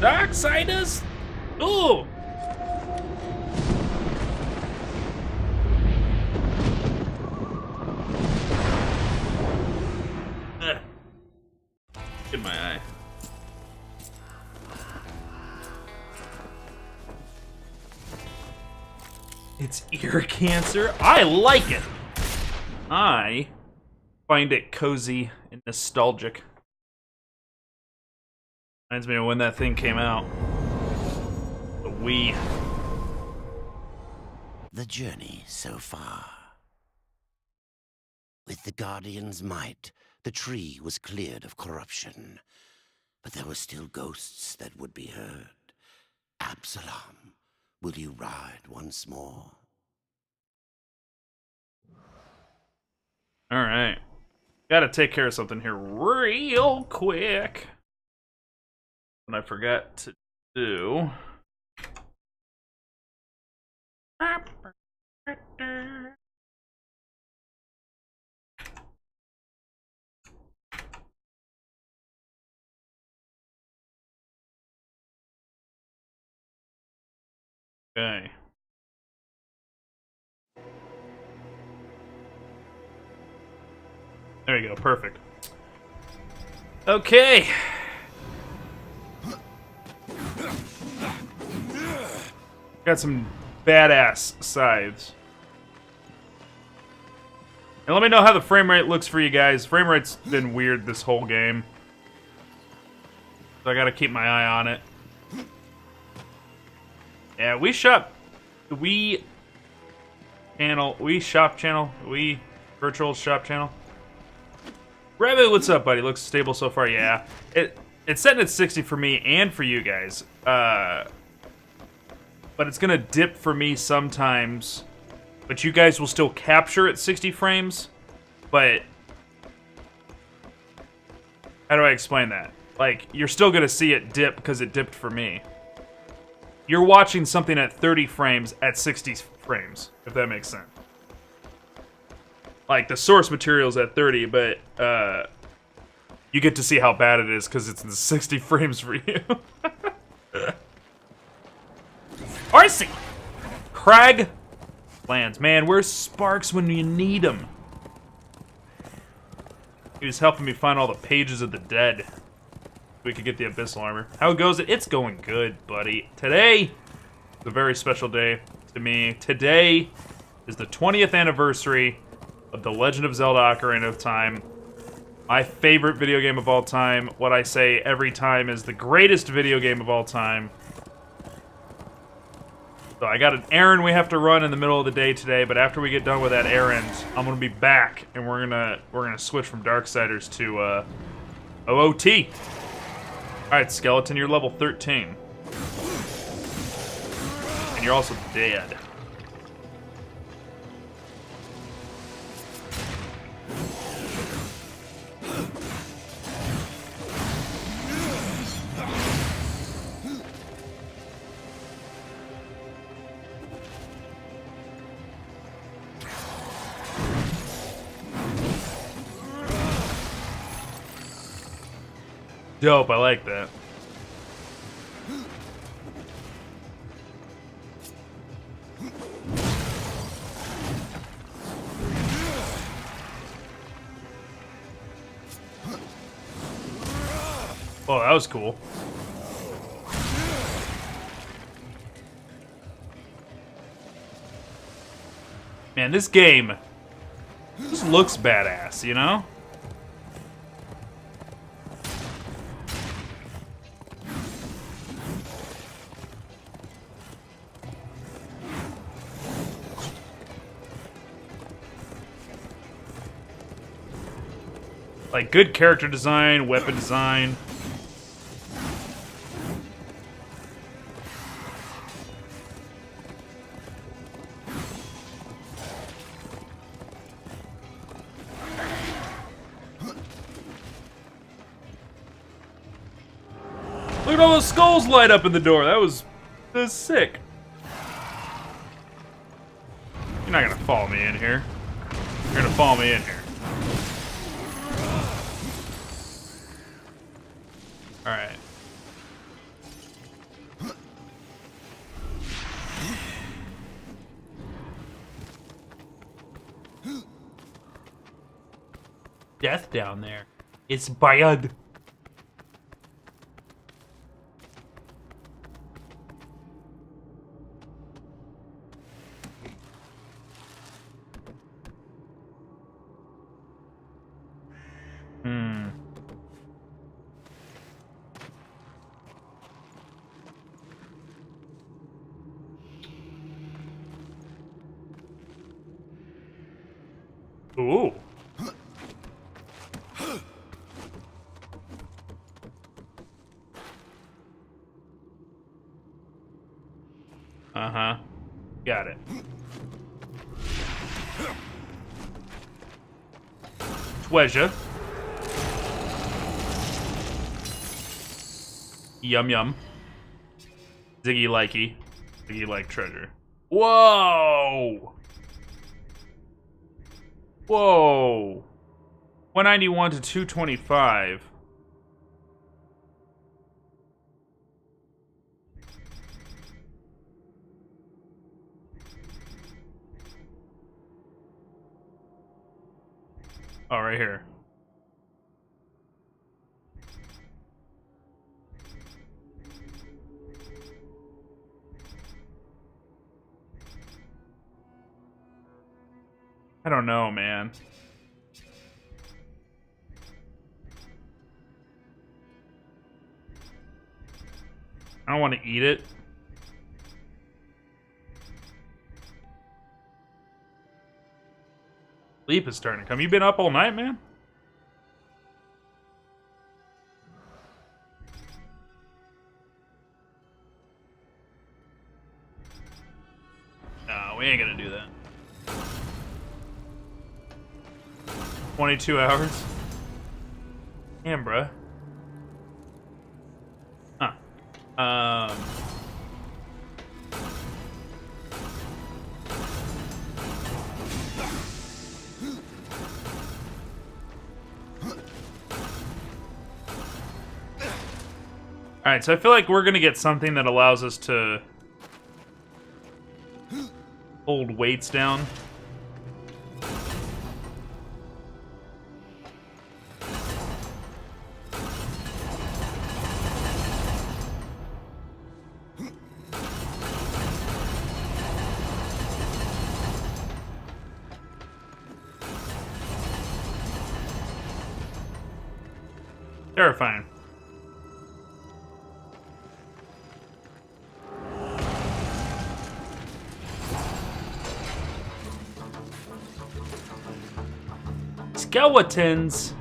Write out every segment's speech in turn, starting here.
Darksiders? Ooh! In my eye. It's ear cancer? I like it! I find it cozy and nostalgic. Reminds me of when that thing came out. The Wii. The journey so far. With the Guardian's might, the tree was cleared of corruption. But there were still ghosts that would be heard. Absalom, will you ride once more? Alright. Gotta take care of something here real quick. And I forgot to do. Okay. There you go, perfect. Okay. Got some badass scythes. And let me know how the frame rate looks for you guys. Frame rate's been weird this whole game. So I gotta keep my eye on it. Yeah, we shop. We channel. We shop channel. We virtual shop channel. Rabbit, what's up, buddy? Looks stable so far. Yeah, it's setting at 60 for me and for you guys. But it's gonna dip for me sometimes. But you guys will still capture at 60 frames. But how do I explain that? Like, you're still gonna see it dip because it dipped for me. You're watching something at 30 frames at 60 frames, if that makes sense. Like, the source material's at 30, but you get to see how bad it is because it's in 60 frames for you. Arcee! Crag lands. Man, where's Sparks when you need him? He was helping me find all the pages of the dead. We could get the Abyssal Armor. How goes it? It's going good, buddy. Today is a very special day to me. Today is the 20th anniversary of The Legend of Zelda Ocarina of Time. My favorite video game of all time. What I say every time is the greatest video game of all time. So I got an errand we have to run in the middle of the day today, but after we get done with that errand, I'm gonna be back and we're gonna switch from Darksiders to OOT. Alright, Skeleton, you're level 13. And you're also dead. Dope, I like that. Oh, that was cool. Man, this game just looks badass, you know? Like, good character design, weapon design. Look at all those skulls light up in the door. That was sick. You're not gonna follow me in here. You're gonna follow me in here. Alright. death down there. It's bad. Ooh. Uh-huh. Got it. Treasure. Yum yum. Ziggy likey. Ziggy like treasure. Whoa! Whoa! 191 to 225. Oh, right here. I don't know, man. I don't want to eat it. Sleep is starting to come. You been up all night, man? No, we ain't gonna do that. 22 hours? Damn, bruh. Huh. Alright, so I feel like we're gonna get something that allows us to hold weights down. Terrifying. Skeletons.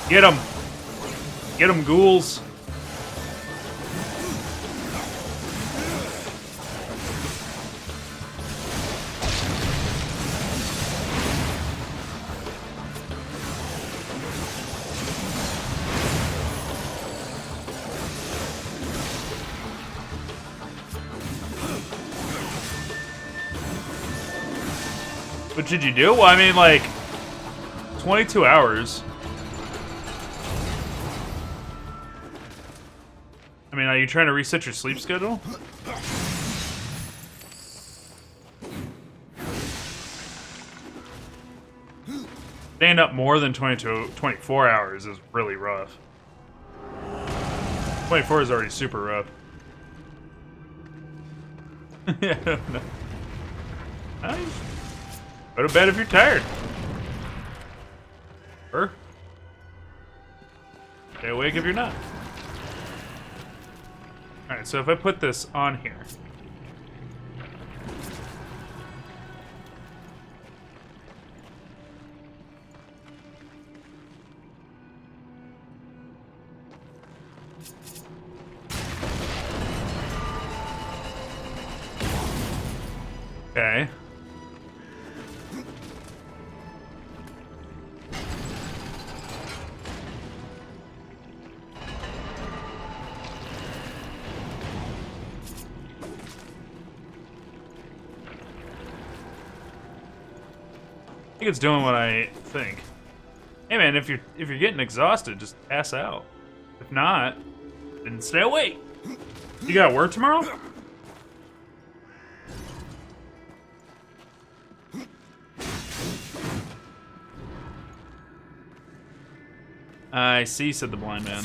Get them. Get them, ghouls. What did you do? Well, I mean, like, 22 hours. I mean, are you trying to reset your sleep schedule? Staying up more than 24 hours is really rough. 24 is already super rough. Yeah, no. Nice. Go to bed if you're tired. Or stay awake if you're not. Alright, so if I put this on here. Okay. I think it's doing what I think. Hey man, if you're getting exhausted, just pass out. If not, then stay awake. You got work tomorrow? I see, said the blind man.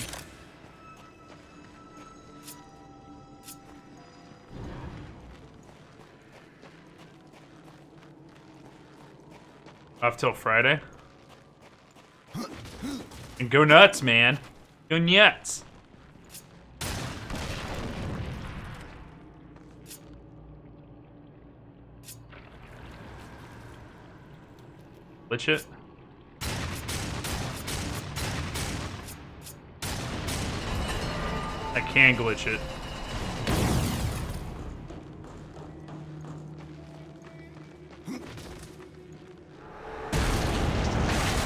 Off till Friday. And go nuts, man. Go nuts. Glitch it. I can glitch it.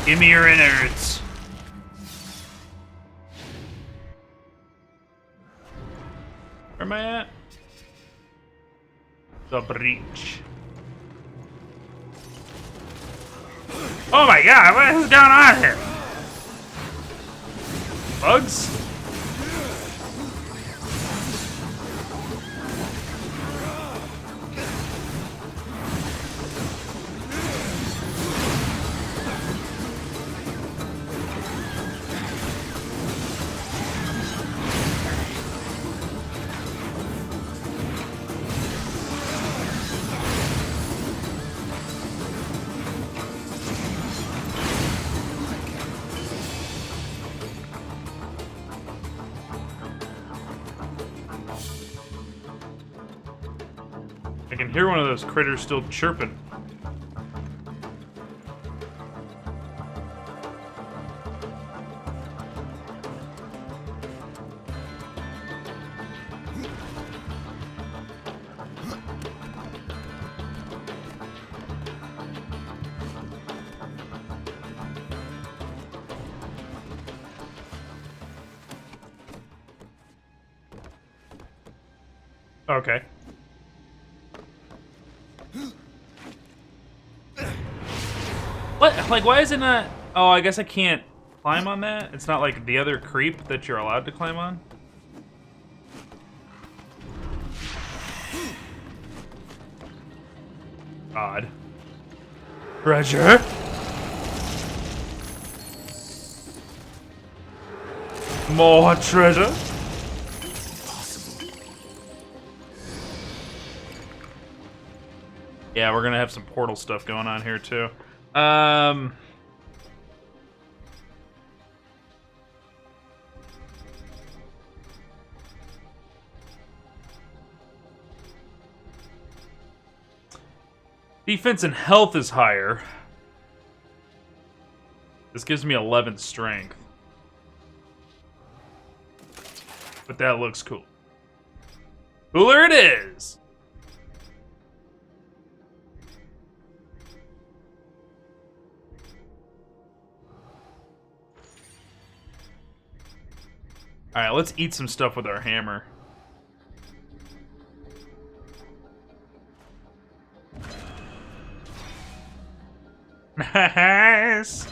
Give me your innards. Where am I at? The breach. Oh my god, what is going on here? Bugs? I can hear one of those critters still chirping. Okay. What? Like, why is it not... Oh, I guess I can't climb on that? It's not like the other creep that you're allowed to climb on? Odd. Treasure? More treasure? Yeah, we're gonna have some portal stuff going on here too. Defense and health is higher. This gives me 11 strength. But that looks cool. Cooler it is! Alright, let's eat some stuff with our hammer. Nice!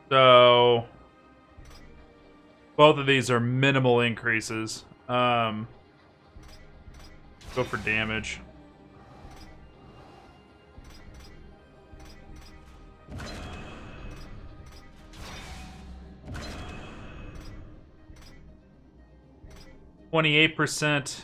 So... both of these are minimal increases. Go for damage. %.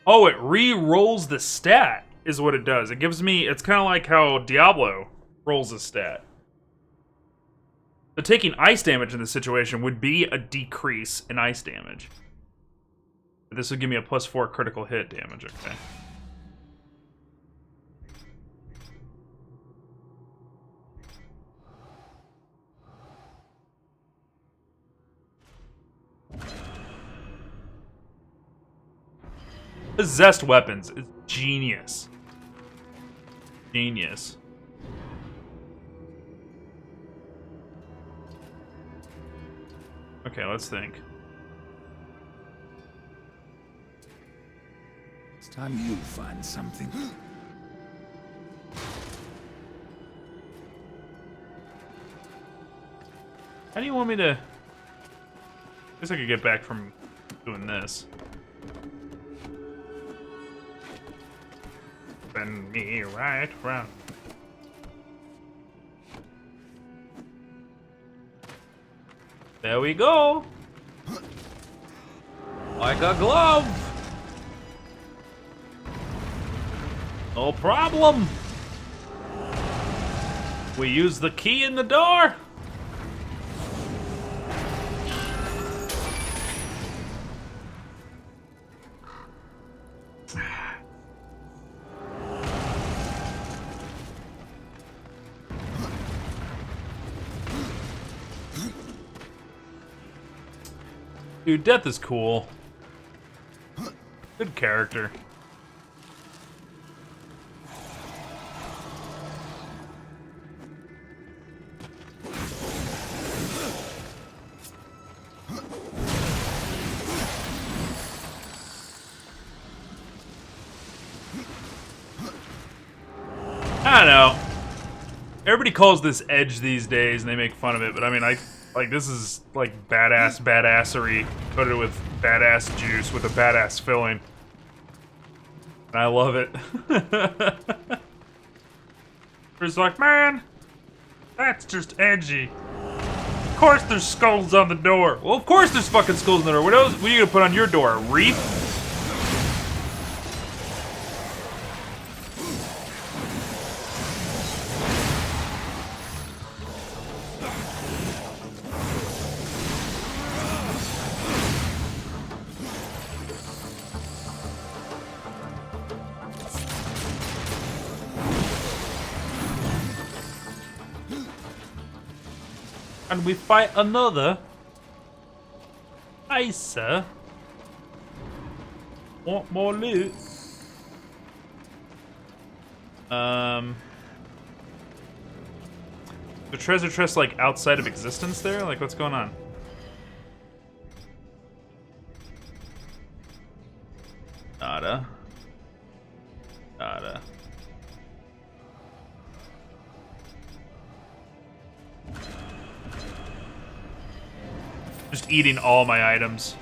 Oh, it re-rolls the stat, is what it does. It gives me... It's kind of like how Diablo rolls a stat. But taking ice damage in this situation would be a decrease in ice damage. This would give me a +4 critical hit damage, okay. Possessed weapons is genius. Genius. Okay, let's think. It's time you find something. How do you want me to... I guess I could get back from doing this. Send me right round. There we go. Like a glove. No problem. We use the key in the door. Dude, Death is cool. Good character. I don't know. Everybody calls this edge these days, and they make fun of it. But I mean, like this is like badassery coated with badass juice with a badass filling, and I love it. It's like, man, that's just edgy. Of course, there's skulls on the door. Well, of course there's fucking skulls on the door. What else? What are you gonna put on your door? A wreath? And we fight another. Hey, sir. Want more loot? The treasure chest like outside of existence there? Like what's going on? Nada. Nada. Just eating all my items.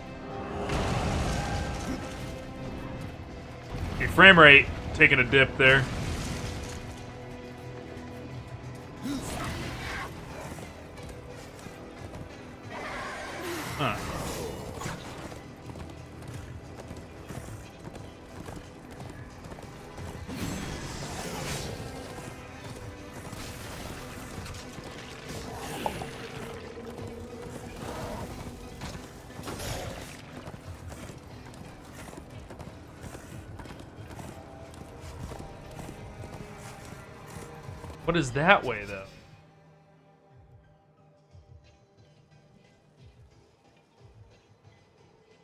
Your frame rate taking a dip there. Huh. What is that way, though?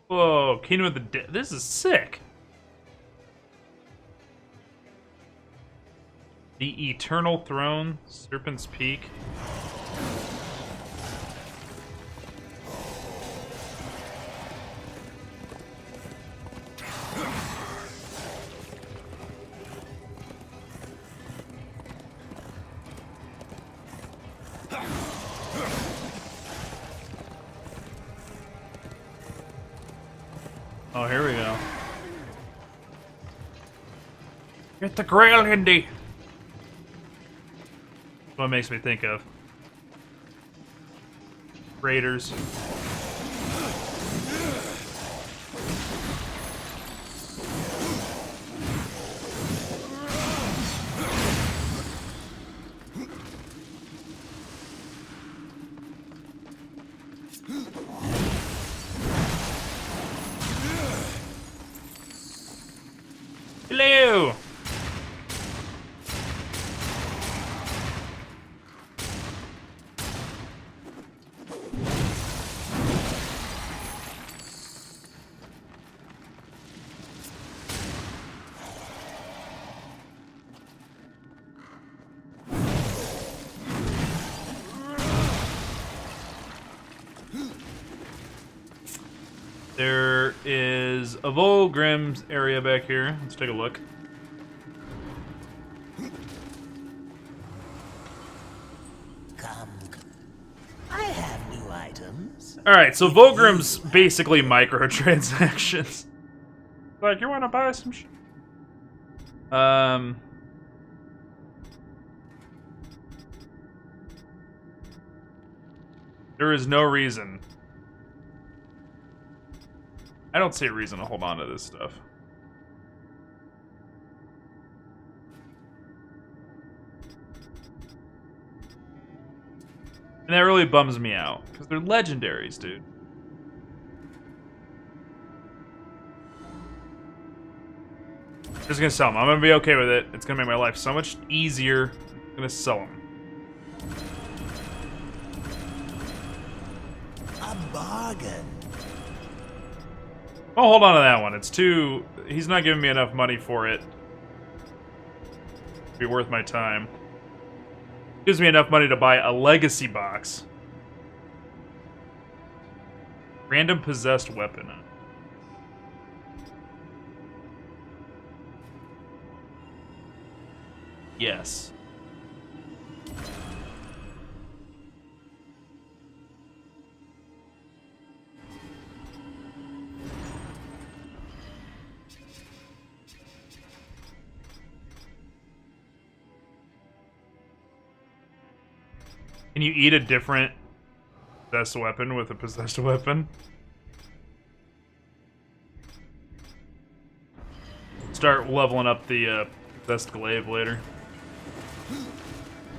Whoa, Kingdom of the Dead. This is sick. The Eternal Throne, Serpent's Peak. Oh, here we go. Get the Grail, Indy. What it makes me think of. Raiders. Hello! There is a Volgrim's area back here. Let's take a look. Come. I have new items. Alright, so Volgrim's basically microtransactions. Like, you want to buy some shit? There is no reason. I don't see a reason to hold on to this stuff. And that really bums me out, because they're legendaries, dude. Just gonna sell them. I'm gonna be okay with it. It's gonna make my life so much easier. I'm gonna sell them. A bargain. I'll hold on to that one. It's too... He's not giving me enough money for it. Be worth my time. Gives me enough money to buy a legacy box. Random possessed weapon. Yes. Can you eat a different possessed weapon with a possessed weapon? Start leveling up the possessed glaive later.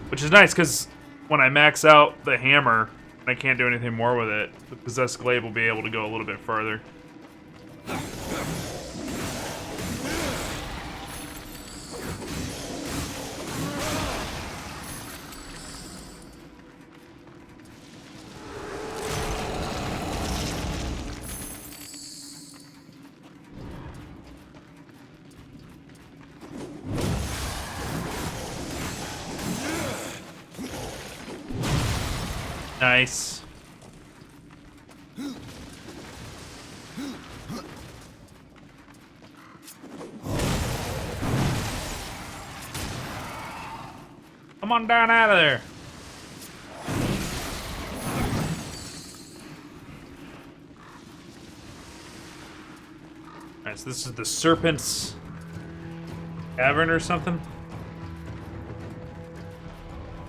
Which is nice, because when I max out the hammer, and I can't do anything more with it, the possessed glaive will be able to go a little bit farther. Nice. Come on down out of there. Alright, so this is the Serpent's Cavern or something?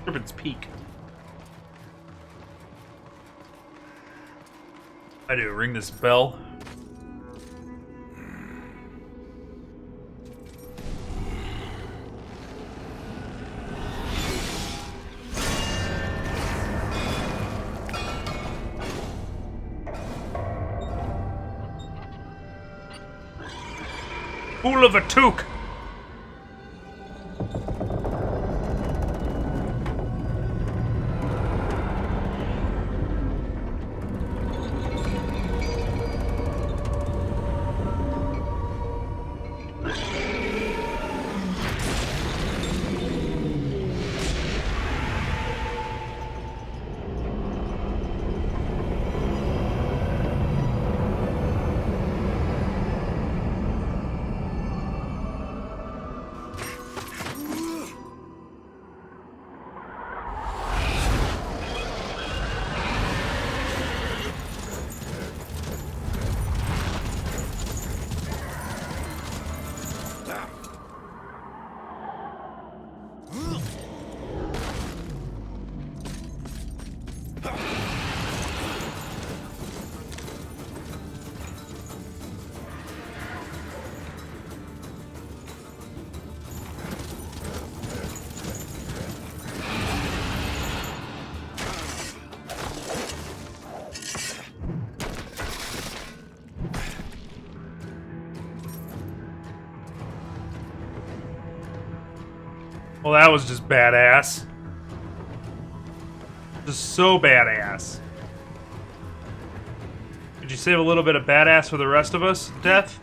Serpent's Peak. I do, ring this bell. Fool of a toque! Well, that was just badass. Just so badass. Did you save a little bit of badass for the rest of us, Death?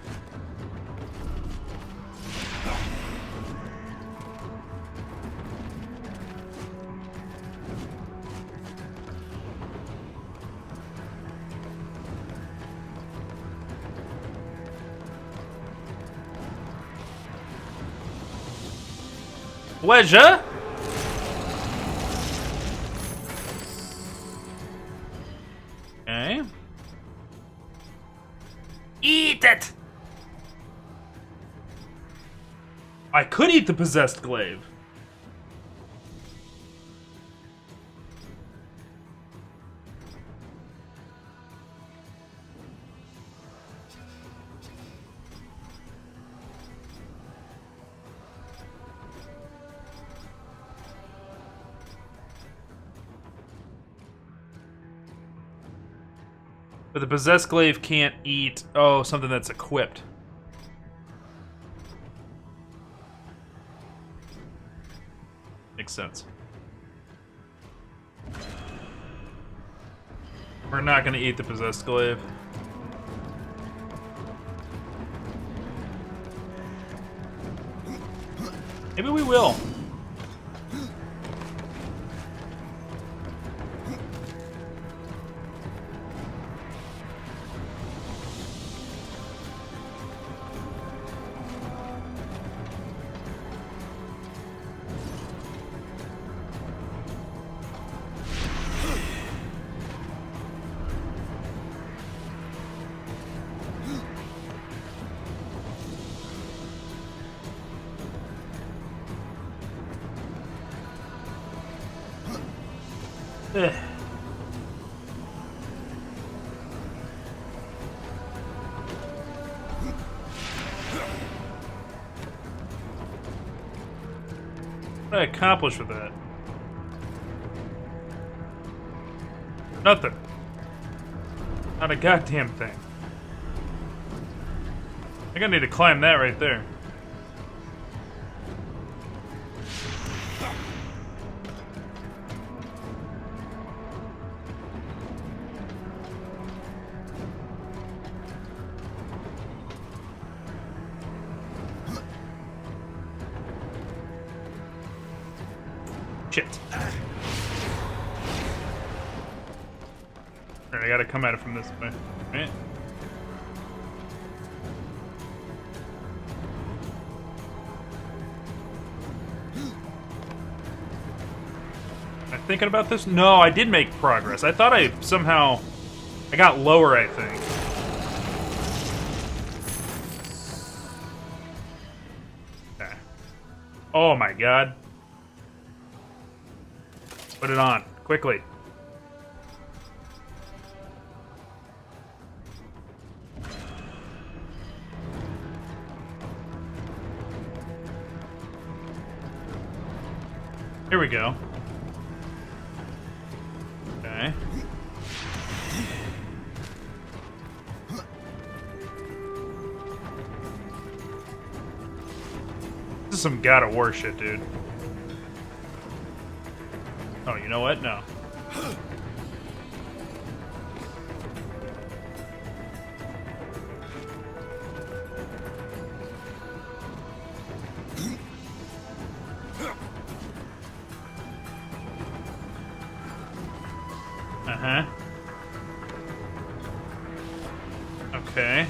Pleasure. I could eat the possessed glaive. But the possessed glaive can't eat, oh, something that's equipped. Makes sense. We're not gonna eat the possessed glaive. Maybe we will. Ugh. What did I accomplish with that? Nothing. Not a goddamn thing. I think I need to climb that right there. Shit. Alright, I gotta come at it from this way. Right? Am I thinking about this? No, I did make progress. I thought I somehow... I got lower, I think. Okay. Oh my god. Put it on, quickly. Here we go. Okay. This is some God of War shit, dude. Oh, you know what? No. Uh-huh. Okay.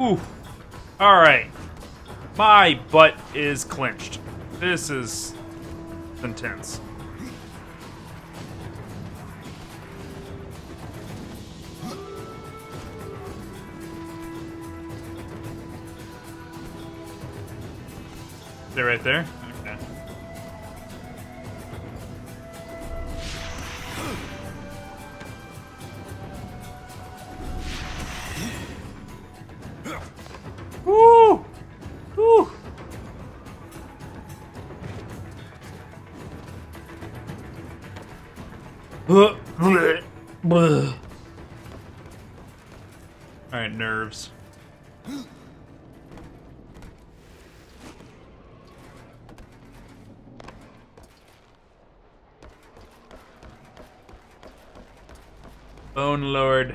Ooh. All right. My butt is clenched. This is intense. Stay right there? Okay. Woo! Woo! Alright, nerves. Bone Lord.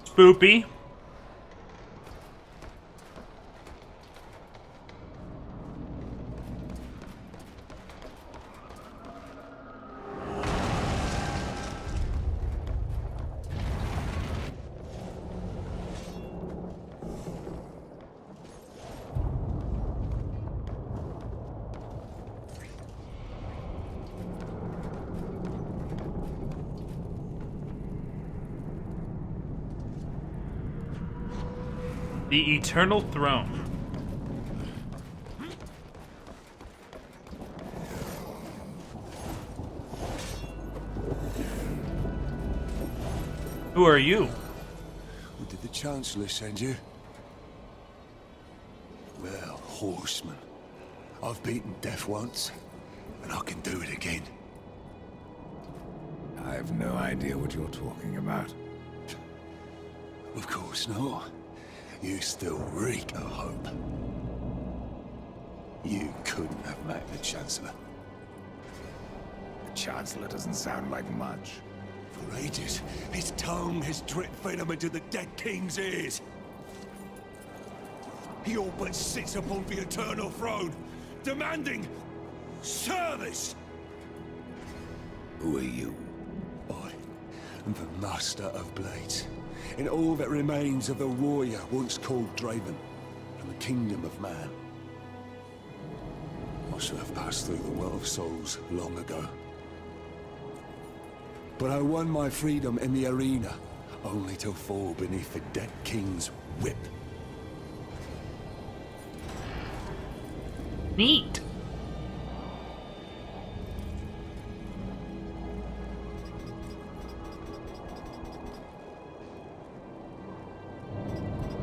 Spoopy. The Eternal Throne. Who are you? What did the Chancellor send you? Well, horseman. I've beaten death once, and I can do it again. I have no idea what you're talking about. Of course not. You still reek of hope. You couldn't have met the Chancellor. The Chancellor doesn't sound like much. For ages, his tongue has dripped venom into the dead king's ears. He all but sits upon the eternal throne, demanding service. Who are you? I am the Master of Blades, and all that remains of the warrior once called Draven, from the kingdom of man. I should have passed through the world of souls long ago. But I won my freedom in the arena, only to fall beneath the dead king's whip. Neat.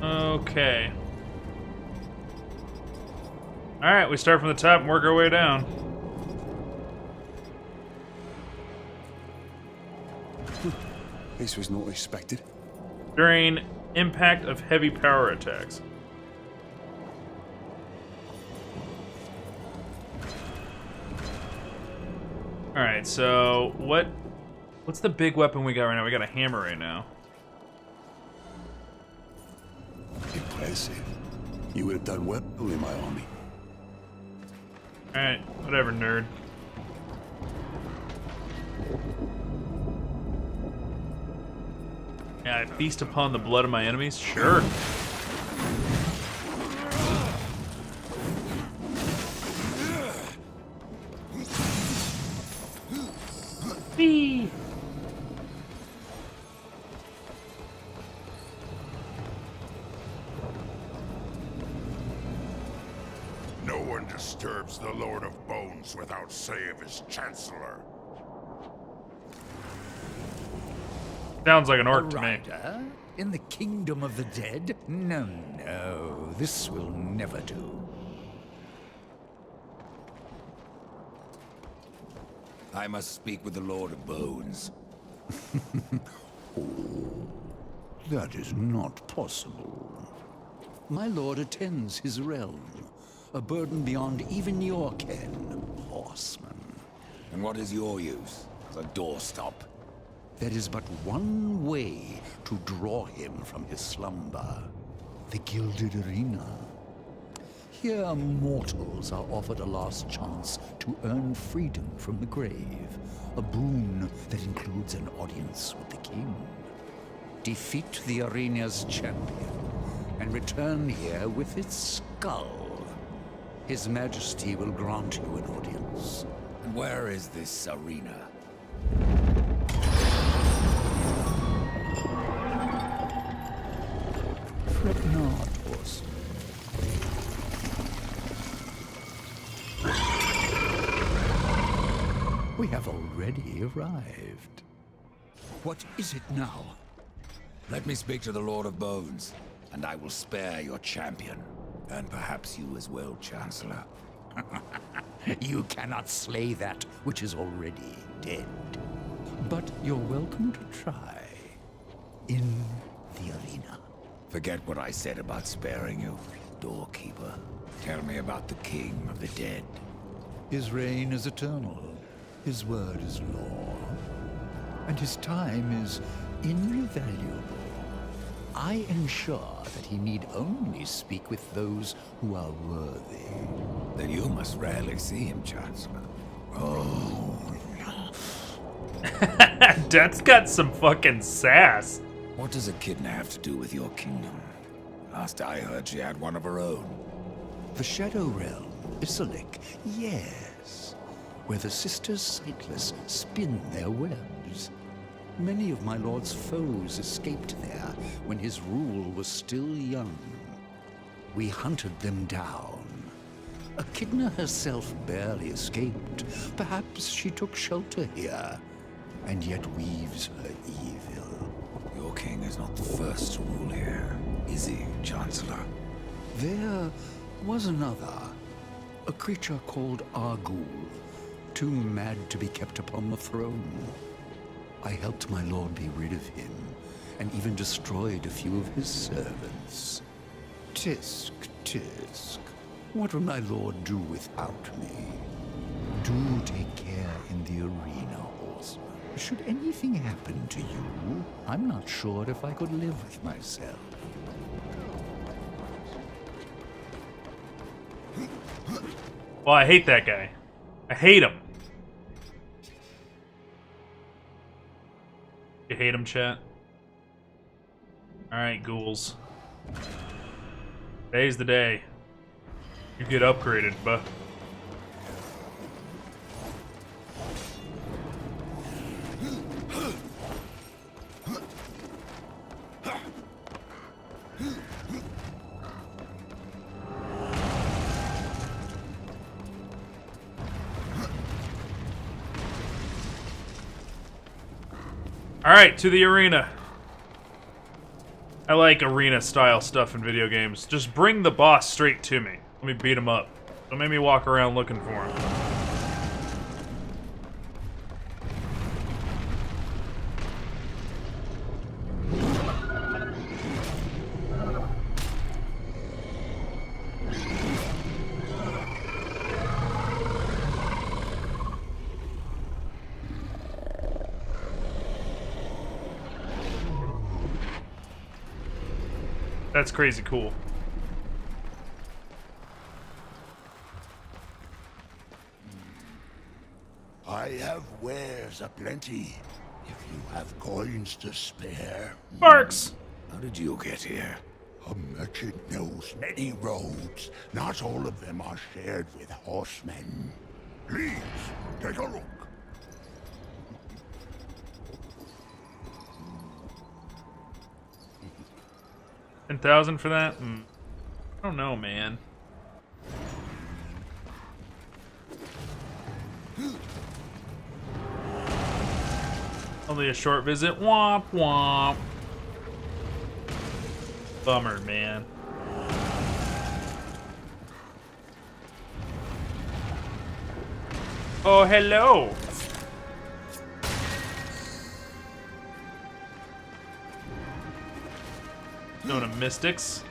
Okay. Alright, we start from the top and work our way down. This was not expected. During impact of heavy power attacks. Alright, so what's the big weapon we got right now? We got a hammer right now. Impressive. You would have done well in my army. Alright, whatever, nerd. Yeah, I feast upon the blood of my enemies? Sure. Whee! No one disturbs the Lord of Bones without say of his Chancellor. Sounds like an orc A to me. rider? In the kingdom of the dead? No, no. This will never do. I must speak with the Lord of Bones. Oh, that is not possible. My lord attends his realm, a burden beyond even your ken, horseman. And what is your use? A doorstop? There is but one way to draw him from his slumber. The Gilded Arena. Here mortals are offered a last chance to earn freedom from the grave. A boon that includes an audience with the king. Defeat the arena's champion and return here with its skull. His Majesty will grant you an audience. And where is this arena? Fret not, horse. We have already arrived. What is it now? Let me speak to the Lord of Bones, and I will spare your champion. And perhaps you as well, Chancellor. You cannot slay that which is already dead. But you're welcome to try. In the arena. Forget what I said about sparing you, doorkeeper. Tell me about the king of the dead. His reign is eternal. His word is law. And his time is invaluable. I ensure that he need only speak with those who are worthy. Then you must rarely see him, Chancellor. Oh, That's got some fucking sass. what does Echidna have to do with your kingdom? Last I heard, she had one of her own. The Shadow Realm, Isalik, yes. Where the Sisters Sightless spin their webs. Many of my lord's foes escaped there when his rule was still young. We hunted them down. Echidna herself barely escaped. Perhaps she took shelter here, and yet weaves her evil. Your king is not the first to rule here, is he, Chancellor? There was another, a creature called Argul, too mad to be kept upon the throne. I helped my lord be rid of him, and even destroyed a few of his servants. Tisk, tisk. What will my lord do without me? Do take care in the arena, horseman. Should anything happen to you, I'm not sure if I could live with myself. Well, I hate that guy. I hate him. You hate him, chat? Alright, ghouls. Today's the day. You get upgraded, buh. Alright, to the arena. I like arena-style stuff in video games. Just bring the boss straight to me. Let me beat him up. Don't make me walk around looking for him. That's crazy cool. I have wares aplenty. If you have coins to spare. Barks! How did you get here? A merchant knows many roads. Not all of them are shared with horsemen. Please, take a look. $10,000 for that? I don't know, man. Only a short visit. Womp womp. Bummer, man. Oh, hello. Known to mystics.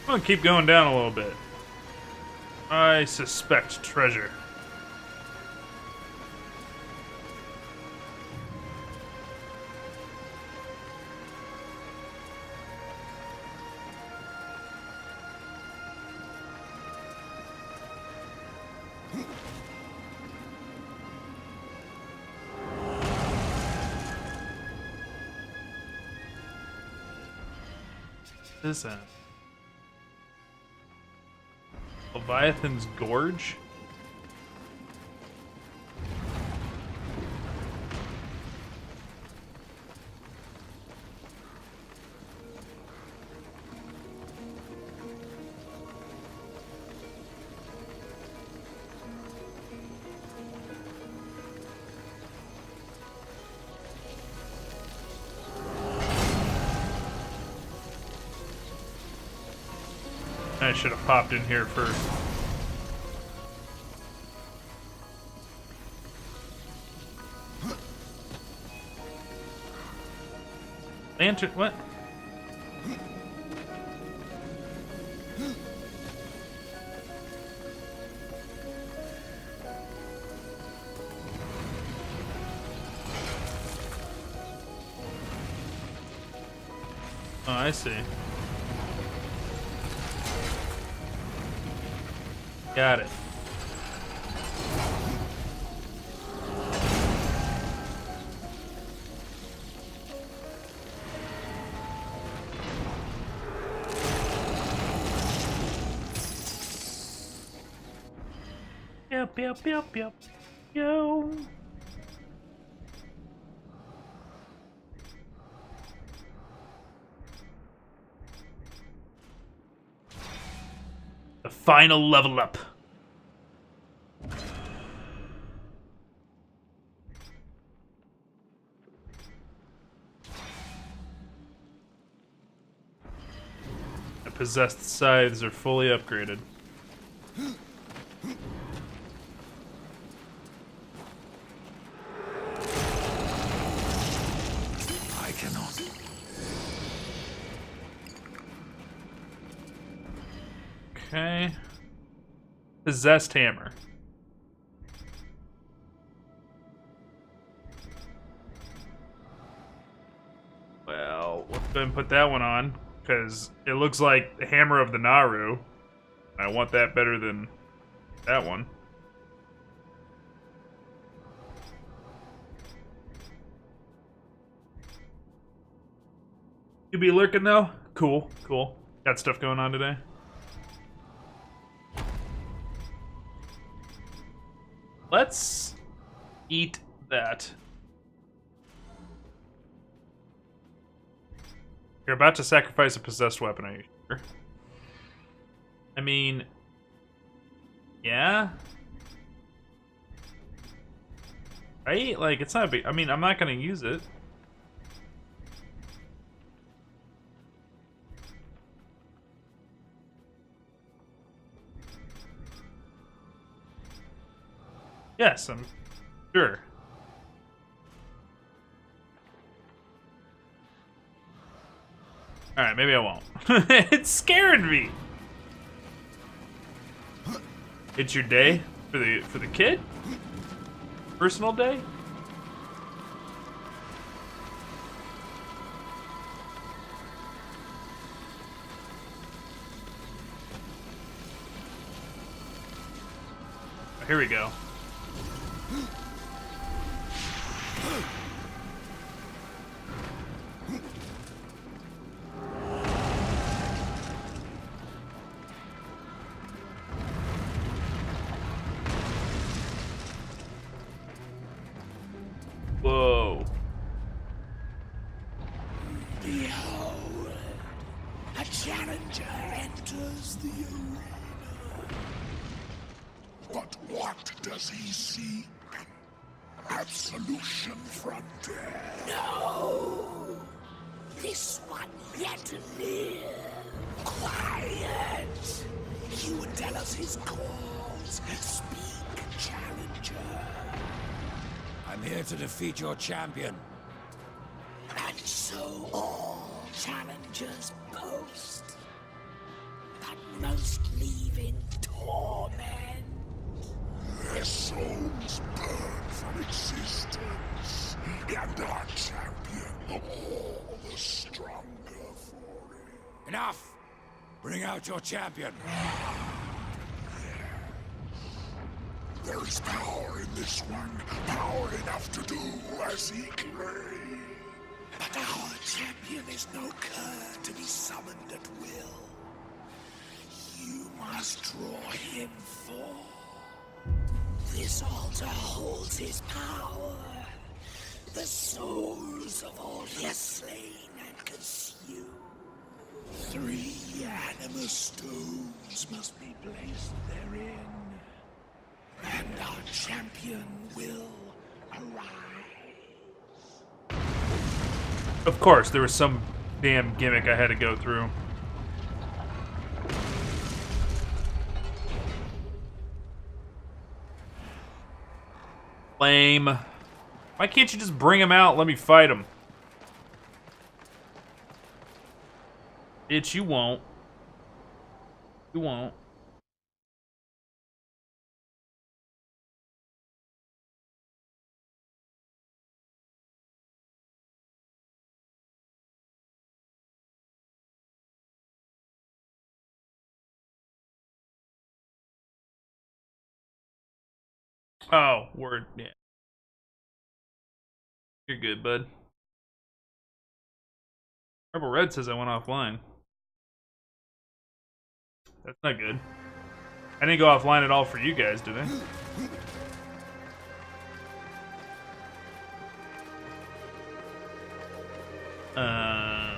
I'm gonna keep going down a little bit. I suspect treasure. What is that? Leviathan's Gorge? I should have popped in here first. Lantern, what? Oh, I see. Got it. Pew, pew, pew, pew, pew. The final level up. The possessed scythes are fully upgraded. I cannot. Okay. Possessed hammer. Well, let's go ahead and put that one on, because it looks like the hammer of the Naru. I want that better than that one. You be lurking though? Cool, cool. Got stuff going on today. Let's eat that. You're about to sacrifice a possessed weapon, are you sure? I mean, yeah. Right? Like, it's not a big... I mean, I'm not gonna use it. Yes, I'm sure. Alright, maybe I won't. It's scaring me. It's your day for the kid? Personal day? Here we go. Whoa. Behold, a challenger enters the arena. But what does he seek? Absolution from death. No, this one yet to live. Quiet. He would tell us his cause. Speak, challenger. I'm here to defeat your champion. And so all challengers boast, but most leave in torment. Their souls burn from existence, and our champion all the stronger for it. Enough! Bring out your champion. There is power in this one, power enough to do as he claims. But our champion is no cur to be summoned at will. You must draw him forth. This altar holds his power. The souls of all he has slain and consumed. 3 animus stones must be placed therein. And our champion will arise. Of course, there was some damn gimmick I had to go through. Lame. Why can't you just bring him out and let me fight him? Bitch, you won't. You won't. Oh, word, yeah. You're good, bud. Rebel Red says I went offline. That's not good. I didn't go offline at all for you guys, did I? Um,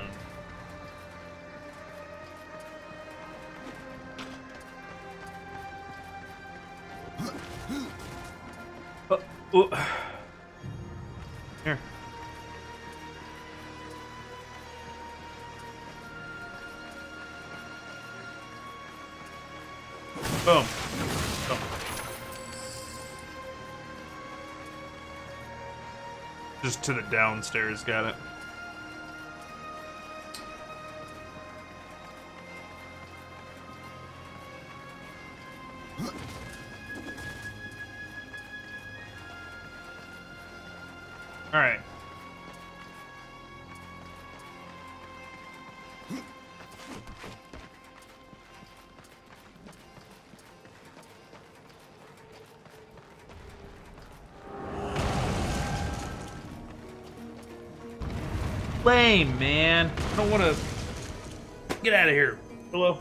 oh. Here. Boom. Boom. Just to the downstairs, got it. All right. Lame, man. I don't want to get out of here. Hello.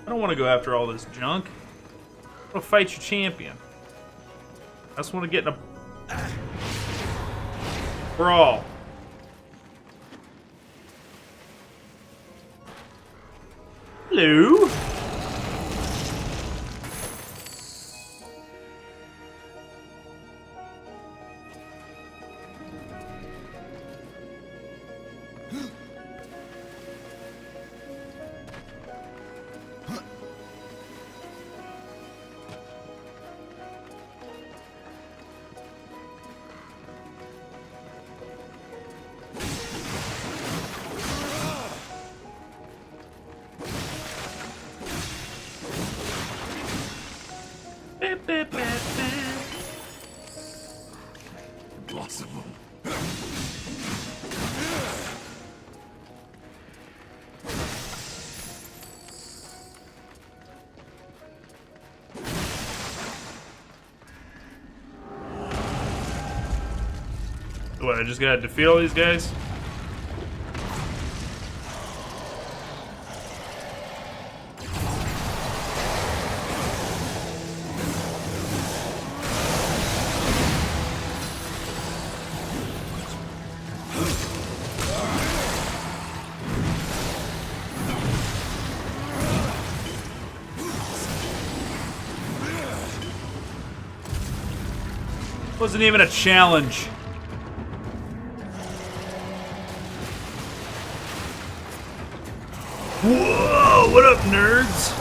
I don't want to go after all this junk. I want to fight your champion. I just want to get in a brawl. Hello. Impossible. What, I just gotta defeat all these guys? Wasn't even a challenge. Whoa, what up, nerds?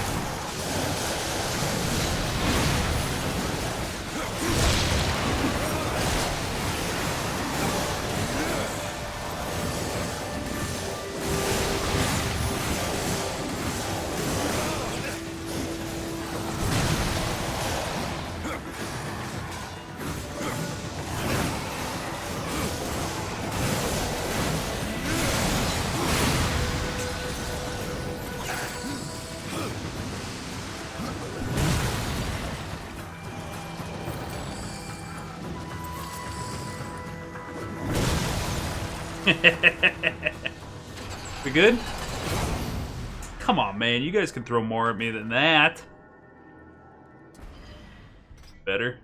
We good? Come on, man. You guys can throw more at me than that. Better.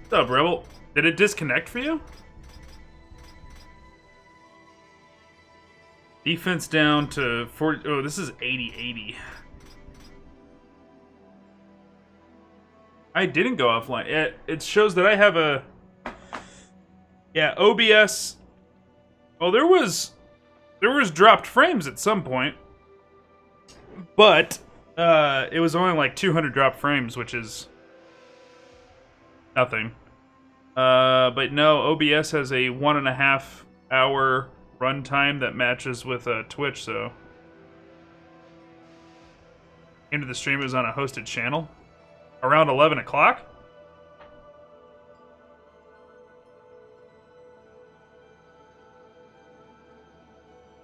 What's up, Rebel? Did it disconnect for you? Defense down to 40. Oh, this is 80-80. I didn't go offline. It shows that I have a... Yeah, OBS... Oh, there was dropped frames at some point. But, it was only like 200 dropped frames, which is... nothing. But no, OBS has a 1.5 hour runtime that matches with Twitch, so... Into the stream, it was on a hosted channel. Around 11 o'clock?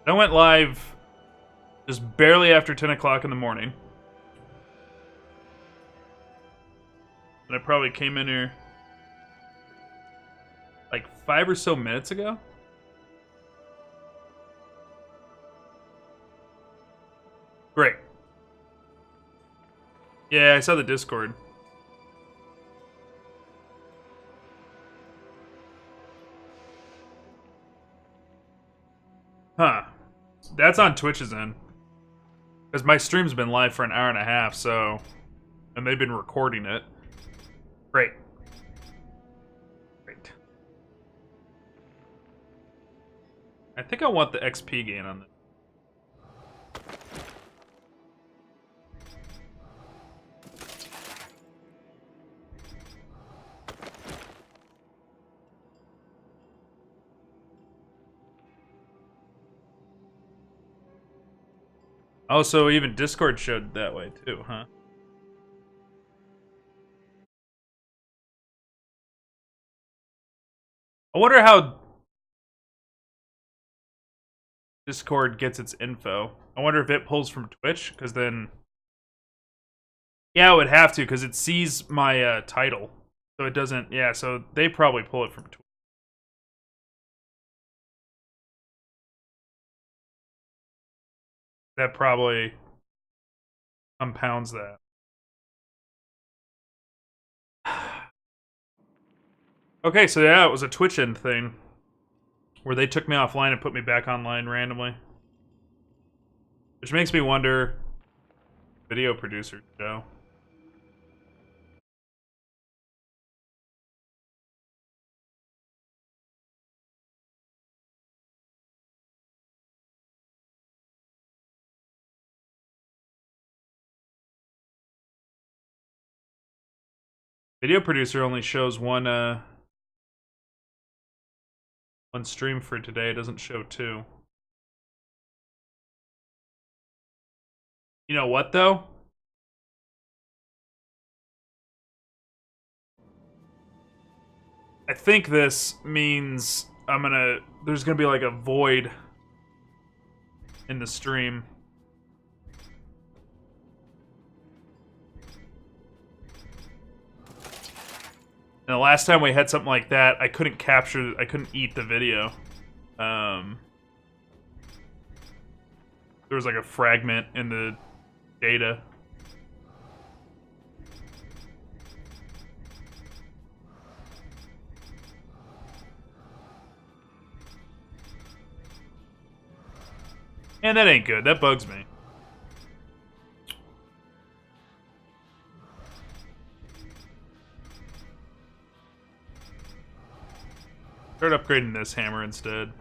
I went live just barely after 10 o'clock in the morning. And I probably came in here like 5 or so minutes ago. Yeah, I saw the Discord. Huh. That's on Twitch's end. Because my stream's been live for an hour and a half, so... And they've been recording it. Great. Great. I think I want the XP gain on this. Oh, so even Discord showed that way too, huh? I wonder how Discord gets its info. I wonder if it pulls from Twitch, because then... Yeah, it would have to, because it sees my title. So it doesn't... Yeah, so they probably pull it from Twitch. That probably compounds that. Okay, so yeah, it was a Twitch end thing. Where they took me offline and put me back online randomly. Which makes me wonder... Video producer Joe. Video producer only shows one stream for today. It doesn't show two. You know what, though? I think this means there's gonna be like a void in the stream. And the last time we had something like that, I couldn't eat the video. There was like a fragment in the data. And that ain't good. That bugs me. Start upgrading this hammer instead.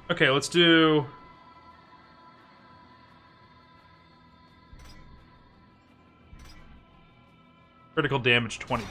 Okay, let's do... Critical damage 20%.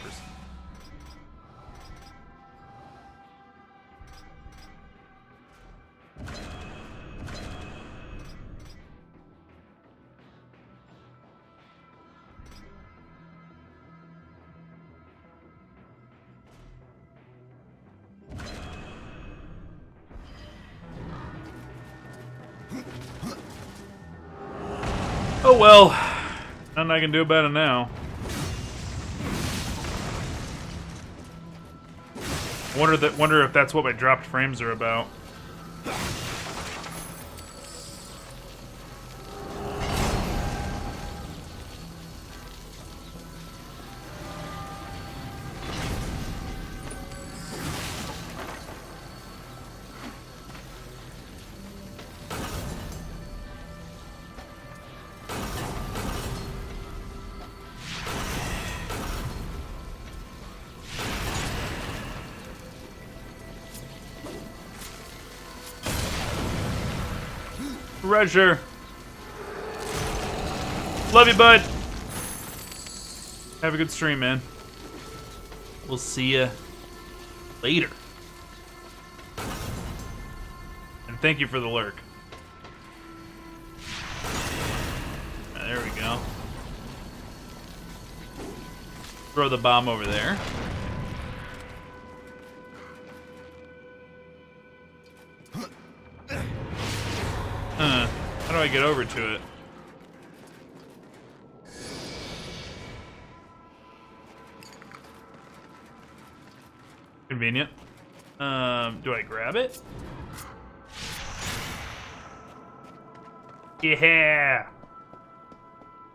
Oh well, nothing I can do about it now. Wonder if that's what my dropped frames are about. Treasure. Love you, bud. Have a good stream, man. We'll see you later. And thank you for the lurk. There we go. Throw the bomb over there. How do I get over to it? Convenient. Do I grab it? Yeah!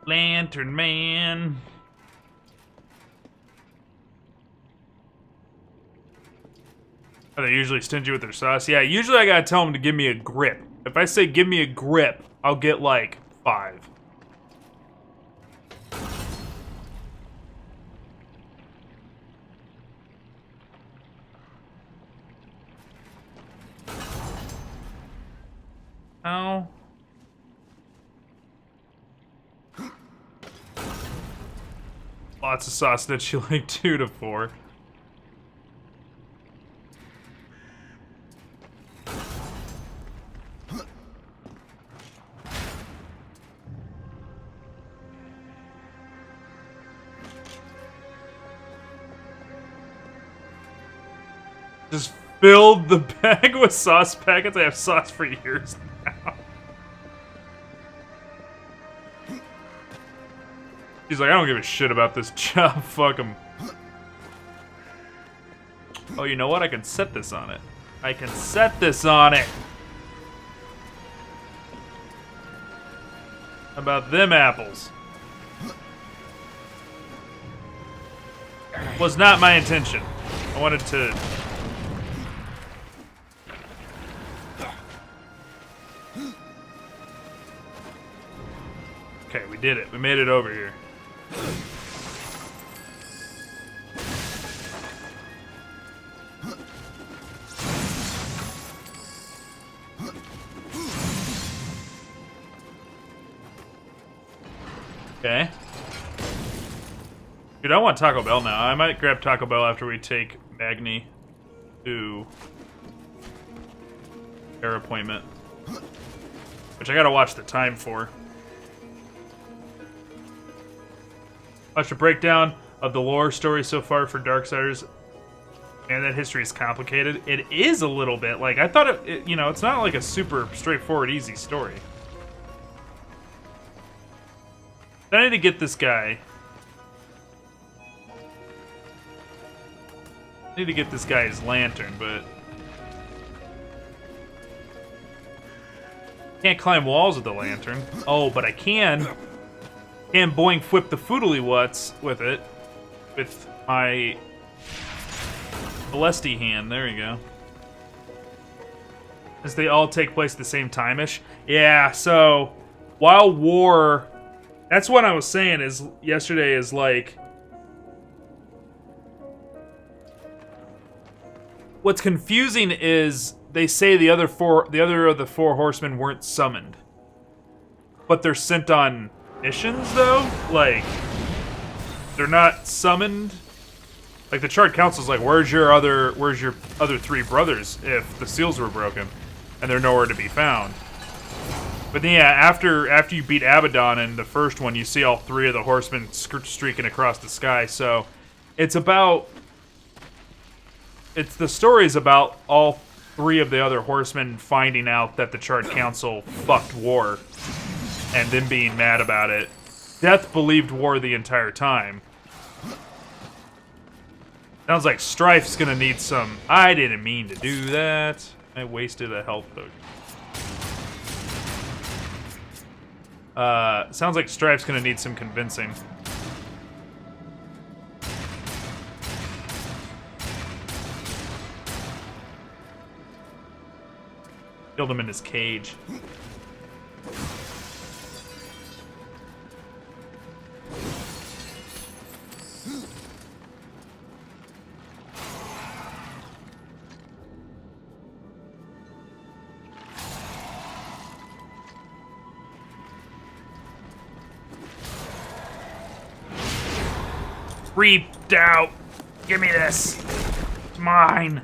Lantern Man. Are they usually stingy with their sauce? Yeah, usually I gotta tell them to give me a grip. If I say give me a grip, I'll get like 5. Oh. Lots of sauce that you like 2 to 4. Just filled the bag with sauce packets. I have sauce for years now. He's like, I don't give a shit about this job. Fuck him. Oh, you know what? I can set this on it. I can set this on it. How about them apples? Was not my intention. I wanted to... Okay, we did it. We made it over here. Okay. Dude, I want Taco Bell now. I might grab Taco Bell after we take Magni to their appointment. Which I gotta watch the time for. Watch a breakdown of the lore story so far for Darksiders. And that history is complicated. It is a little bit. Like, I thought it, you know, it's not like a super straightforward, easy story. I need to get this guy. I need to get this guy his lantern, but... Can't climb walls with the lantern. Oh, but I can boing flip the foodly wutz with it. With my Celesti hand. There you go. As they all take place at the same time-ish. Yeah, so while war... That's what I was saying is yesterday is like... What's confusing is they say the other of the 4 horsemen weren't summoned. But they're sent on missions though? Like, they're not summoned. Like the Charred Council's like, where's your other 3 brothers if the seals were broken? And they're nowhere to be found. But then, yeah, after you beat Abaddon in the first one, you see all 3 of the horsemen streaking across the sky. So it's about... the story is about all 3 of the other horsemen finding out that the Charred Council fucked War. And then being mad about it. Death believed War the entire time. Sounds like Strife's gonna need some... I didn't mean to do that. I wasted a health potion. Sounds like Strife's gonna need some convincing. Killed him in his cage. Creeped out. Give me this. It's mine.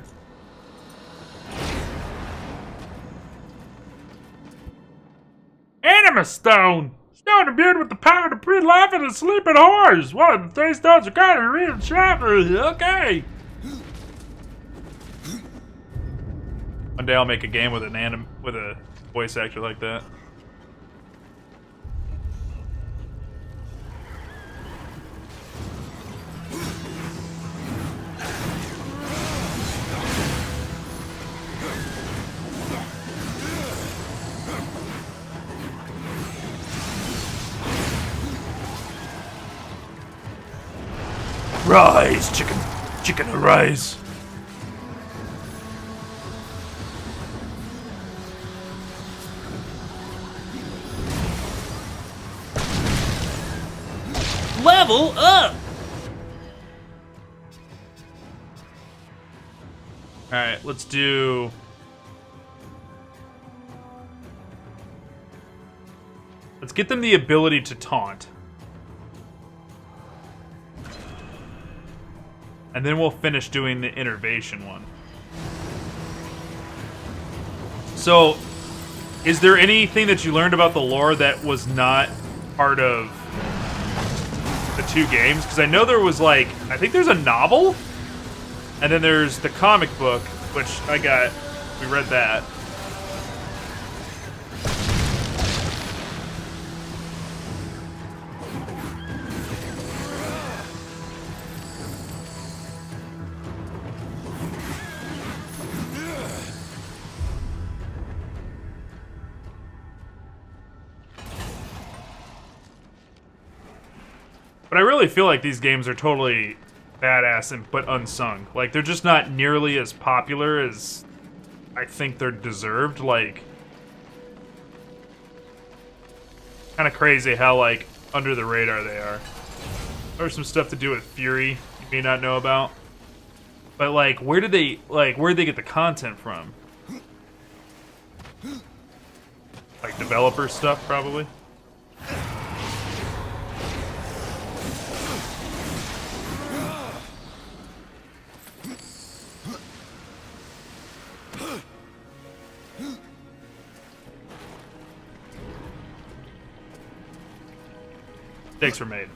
Anima Stone. Stone imbued with the power to breathe life into sleeping horrors. One of the 3 stones are kind of real sharper. Okay. One day I'll make a game with with a voice actor like that. Arise, chicken. Chicken, arise. Level up! Alright, let's do... Let's get them the ability to taunt. And then we'll finish doing the innervation one. So, is there anything that you learned about the lore that was not part of the 2 games? Because I know there was like, I think there's a novel? And then there's the comic book, which I got, we read that. But I really feel like these games are totally badass but unsung. Like, they're just not nearly as popular as I think they're deserved. Like, kind of crazy how, like, under the radar they are. There's some stuff to do with Fury you may not know about. But, like, where'd they get the content from? Like, developer stuff, probably? Mistakes were made.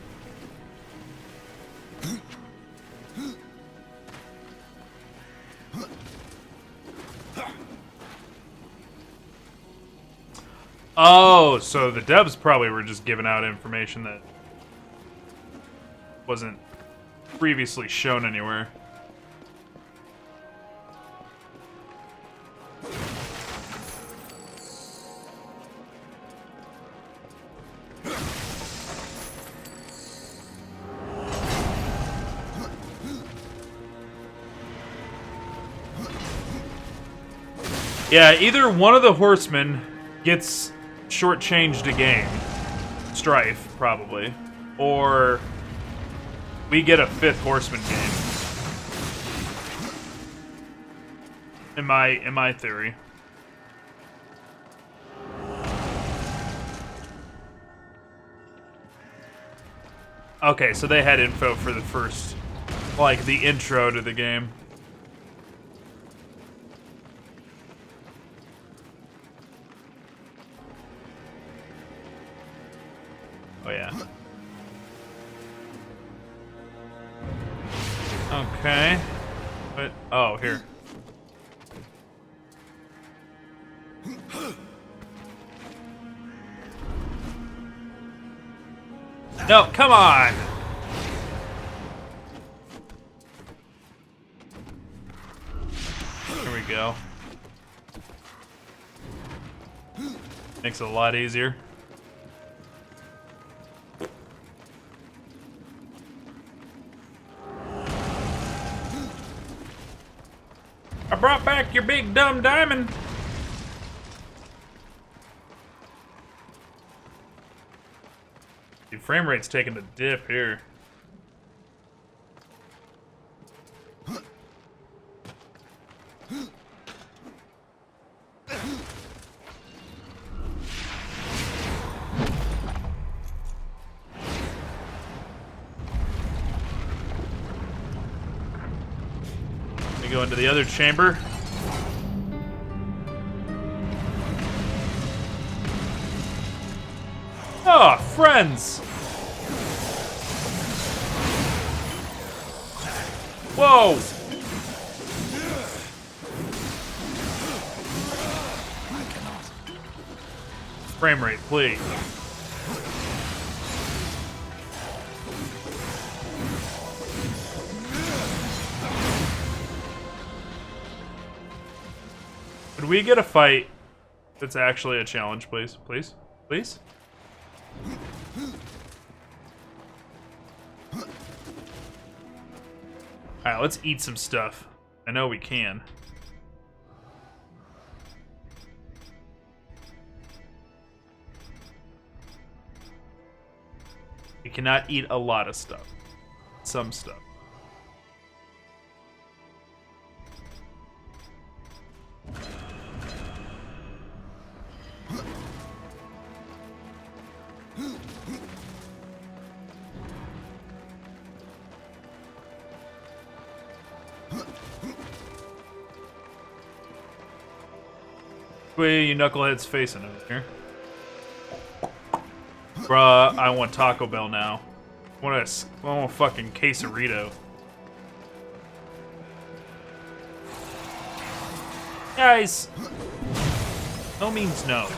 Oh, so the devs probably were just giving out information that wasn't previously shown anywhere. Yeah, either one of the horsemen gets shortchanged a game, Strife, probably, or we get a 5th horseman game. In my theory. Okay, so they had info for the first, like, the intro to the game. Oh, yeah. Okay. But, oh, here. No, come on! Here we go. Makes it a lot easier. I brought back your big dumb diamond. The frame rate's taking a dip here. Let me go into the other chamber. Oh, friends! Whoa! Frame rate, please. Could we get a fight that's actually a challenge, please? Please? Please? Alright, let's eat some stuff. I know we can. We cannot eat a lot of stuff. Some stuff. What are you knuckleheads facing over here? Bruh, I want Taco Bell now. I want a fucking quesarito. Guys, no means no.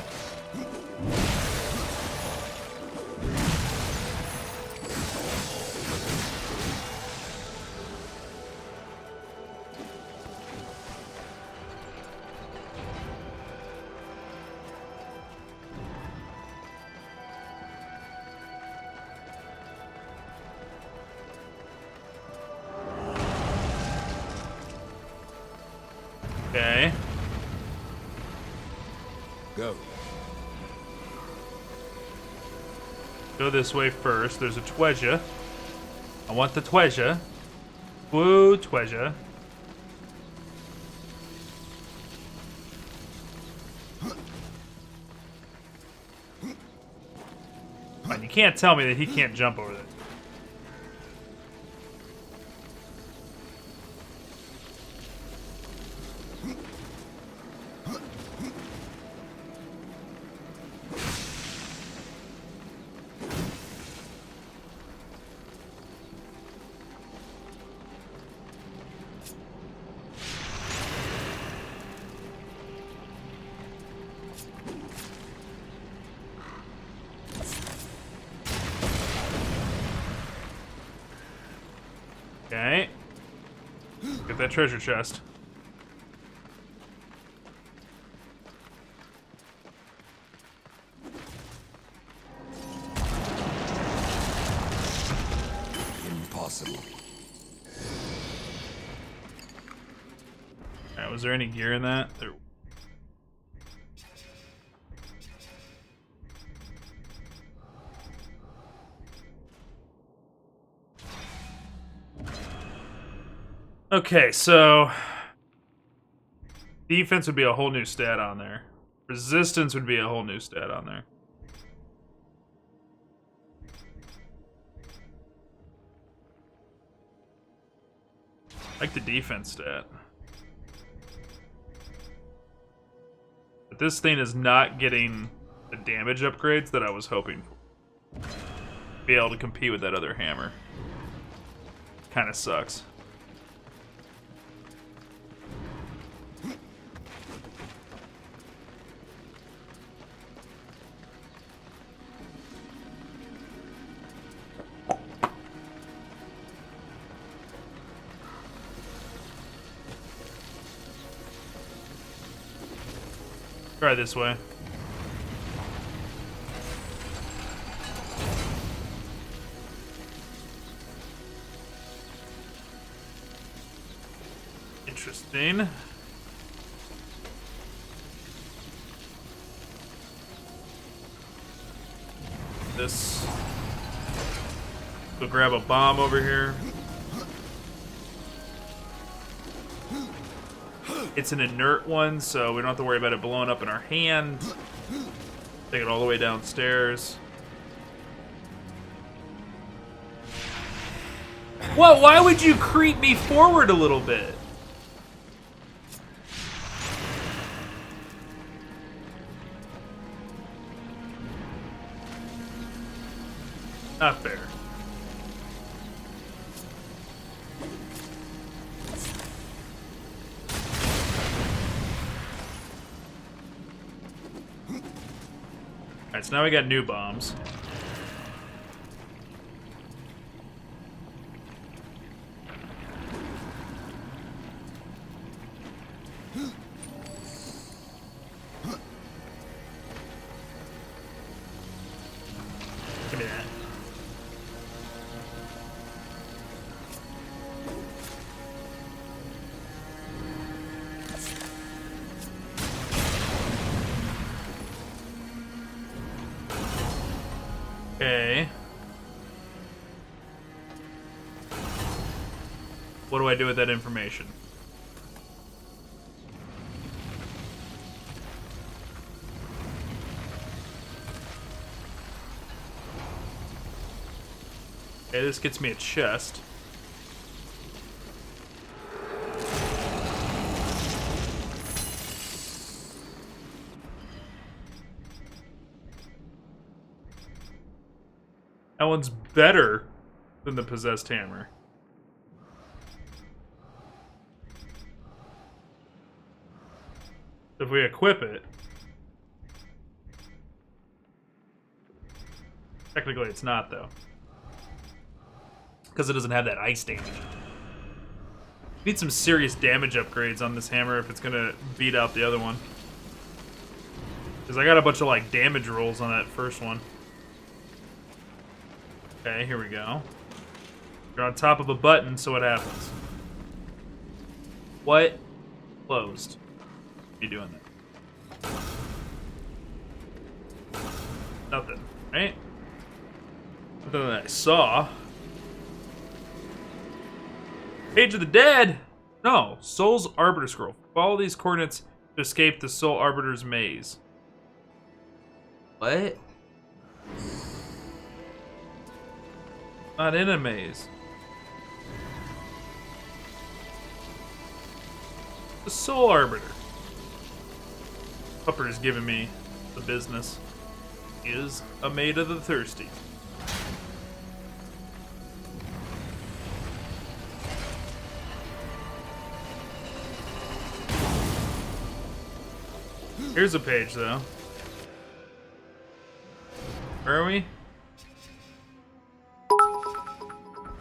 Okay. Go. Go this way first. There's a treasure. I want the treasure. Woo, treasure. Fine, you can't tell me that he can't jump over that. Okay. Get that treasure chest. Impossible. Alright, was there any gear in that? There. Okay, so defense would be a whole new stat on there. Resistance would be a whole new stat on there. I like the defense stat. But this thing is not getting the damage upgrades that I was hoping for. Be able to compete with that other hammer. Kinda sucks. Try this way. Interesting. This. Go grab a bomb over here. It's an inert one, so we don't have to worry about it blowing up in our hand. Take it all the way downstairs. What? Why would you creep me forward a little bit? Not fair. Alright, so now we got new bombs. Give me that. Okay. What do I do with that information? Okay, this gets me a chest. That one's better than the possessed hammer. If we equip it, technically it's not though, because it doesn't have that ice damage. Need some serious damage upgrades on this hammer if it's gonna beat out the other one. Because I got a bunch of like damage rolls on that first one. Okay, here we go. You're on top of a button, so what happens? What? Closed. You doing that? Nothing, right? Nothing that I saw. Page of the Dead! No, Soul's Arbiter Scroll. Follow these coordinates to escape the Soul Arbiter's maze. What? Not in a maze. The Soul Arbiter. Pupper is giving me the business. He is a maid of the thirsty. Here's a page, though. Where are we?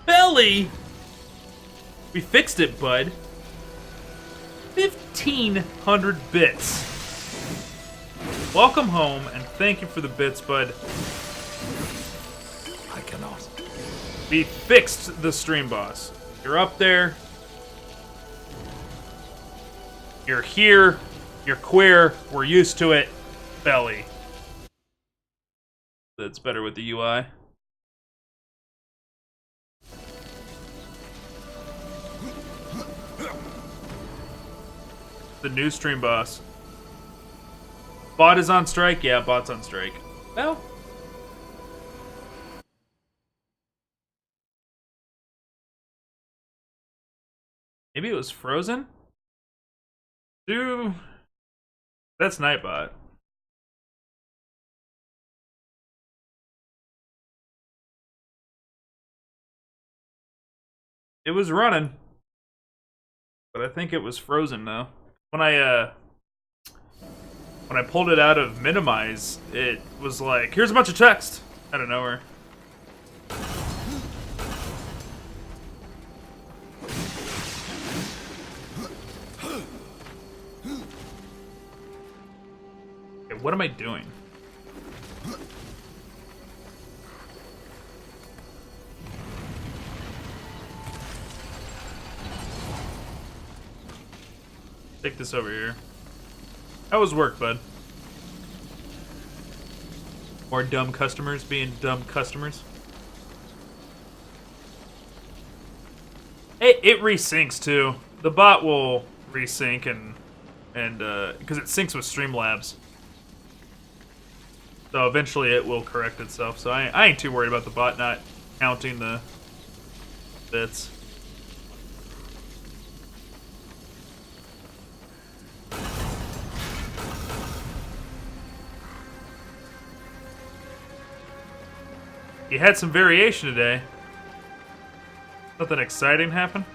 Belly! We fixed it, bud. 1,500 bits. Welcome home, and thank you for the bits, bud. I cannot. We fixed the stream boss. You're up there. You're here. You're queer. We're used to it. Belly. That's better with the UI. The new stream boss. Bot is on strike? Yeah, bot's on strike. Well. Maybe it was frozen? Dude. That's Nightbot. It was running. But I think it was frozen now. When I pulled it out of minimize, it was like, here's a bunch of text out of nowhere. Okay, what am I doing? Take this over here. That was work, bud. More dumb customers being dumb customers. It resyncs too. The bot will resync and because it syncs with Streamlabs. So eventually it will correct itself. So I ain't too worried about the bot not counting the bits. You had some variation today. Nothing exciting happened?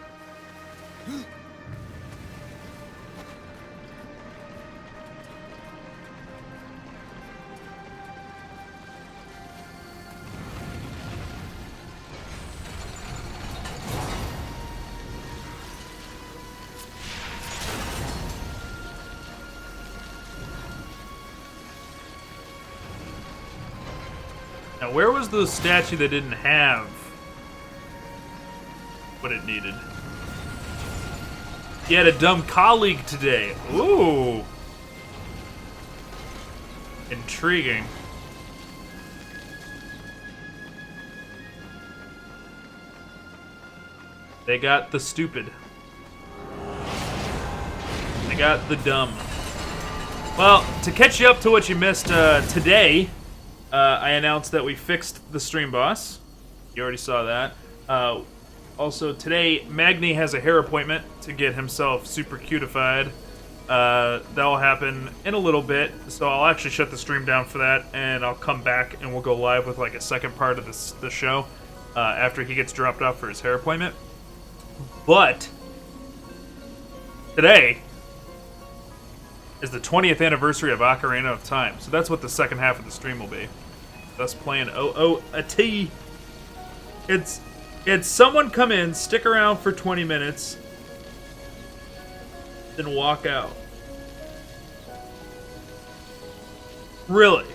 Now, where was the statue that didn't have what it needed? You had a dumb colleague today. Ooh. Intriguing. They got the stupid. They got the dumb. Well, to catch you up to what you missed today, I announced that we fixed the stream boss. You already saw that. Also, today, Magni has a hair appointment to get himself super cutified. That'll happen in a little bit, so I'll actually shut the stream down for that, and I'll come back and we'll go live with like a second part of the show after he gets dropped off for his hair appointment. But today is the 20th anniversary of Ocarina of Time, so that's what the second half of the stream will be. Us playing OOT. It's someone come in, stick around for 20 minutes, then walk out. Really?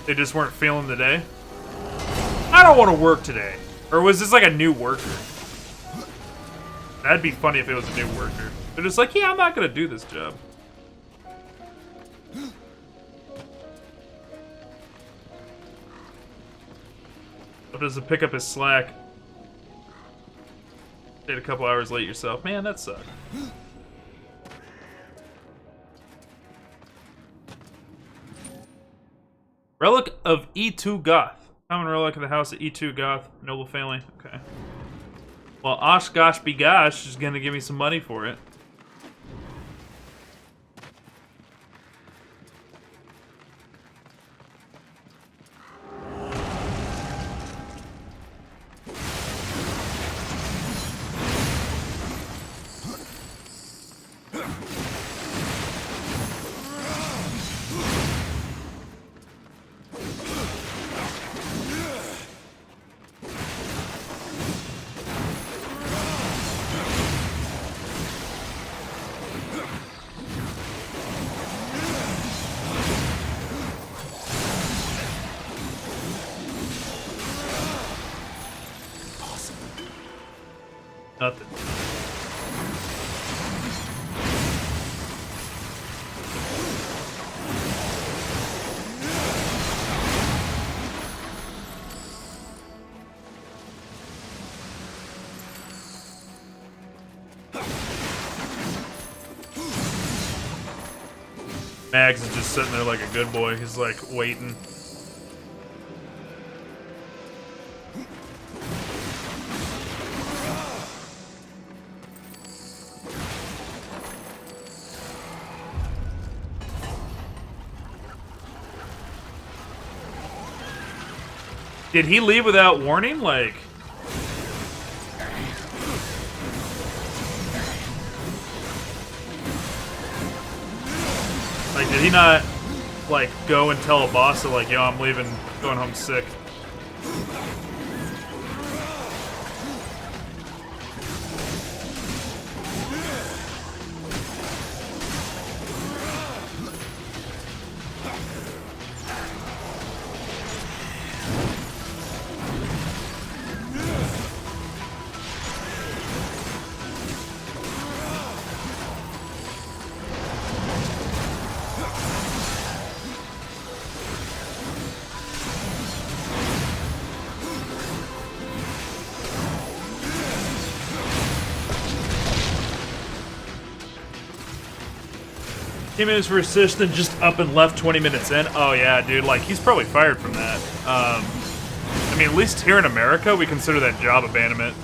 They just weren't feeling the day? I don't want to work today. Or was this like a new worker? That'd be funny if it was a new worker. They're just like, yeah, I'm not gonna do this job. What does it pick up his slack? Stayed a couple hours late yourself. Man, that sucked. Relic of E2 Goth. Common relic of the house of E2 Goth. Noble family. Okay. Well, Osh Gosh Be Gosh is gonna give me some money for it. Nothing. Mags is just sitting there like a good boy. He's like waiting. Did he leave without warning? Like... did he not, like, go and tell a boss that, like, yo, I'm leaving, going home sick? Minutes for assistant, just up and left 20 minutes in. Oh yeah, dude, like he's probably fired from that. I mean, at least here in America, we consider that job abandonment.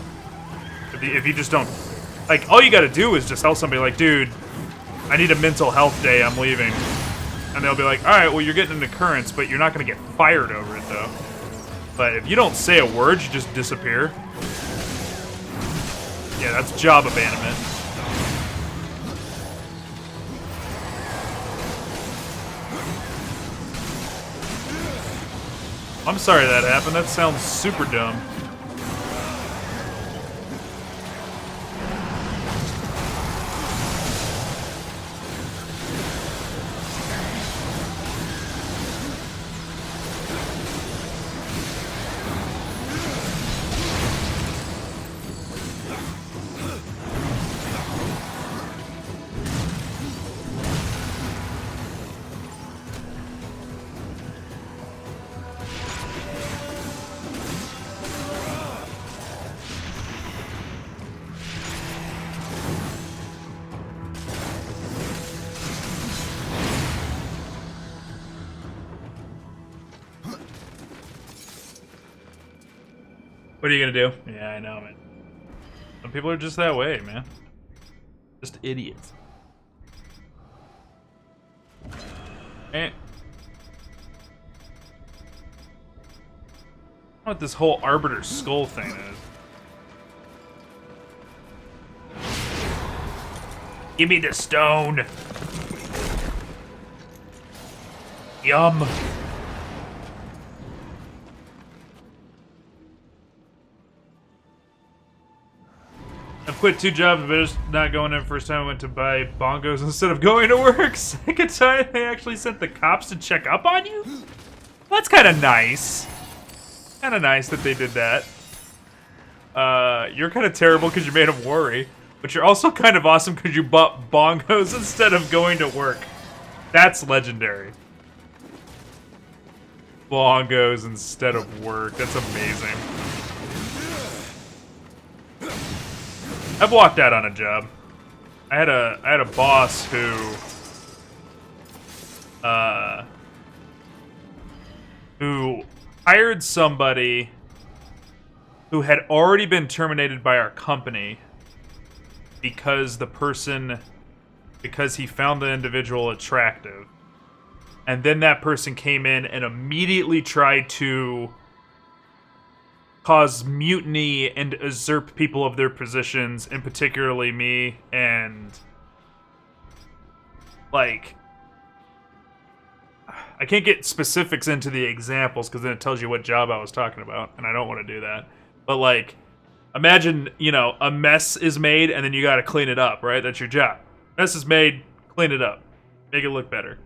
If you just don't, like, all you got to do is just tell somebody, like, dude, I need a mental health day, I'm leaving, and they'll be like, all right, well, you're getting an occurrence, but you're not gonna get fired over it though. But if you don't say a word, you just disappear. Yeah, that's job abandonment. I'm sorry that happened. That sounds super dumb. What are you gonna do? Yeah, I know, man. Some people are just that way, man. Just idiots. Eh. What this whole Arbiter skull thing is. Give me the stone. Yum. I've quit 2 jobs, but just not going in. First time I went to buy bongos instead of going to work. Second time they actually sent the cops to check up on you? That's kind of nice. Kind of nice that they did that. You're kind of terrible because you made them worry. But you're also kind of awesome because you bought bongos instead of going to work. That's legendary. Bongos instead of work. That's amazing. I've walked out on a job. I had a boss who hired somebody who had already been terminated by our company because he found the individual attractive. And then that person came in and immediately tried to cause mutiny and usurp people of their positions, and particularly me, and like, I can't get specifics into the examples because then it tells you what job I was talking about, and I don't want to do that. But like, imagine, you know, a mess is made and then you gotta clean it up, right? That's your job. Mess is made, clean it up. Make it look better.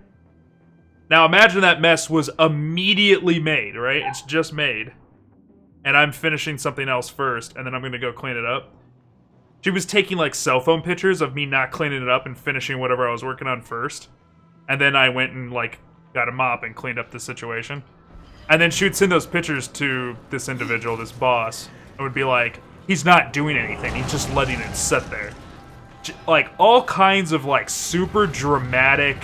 Now imagine that mess was immediately made, right? It's just made. And I'm finishing something else first, and then I'm gonna go clean it up. She was taking, like, cell phone pictures of me not cleaning it up and finishing whatever I was working on first. And then I went and, like, got a mop and cleaned up the situation. And then she would send those pictures to this individual, this boss, and would be like, he's not doing anything, he's just letting it sit there. Like, all kinds of, like, super dramatic,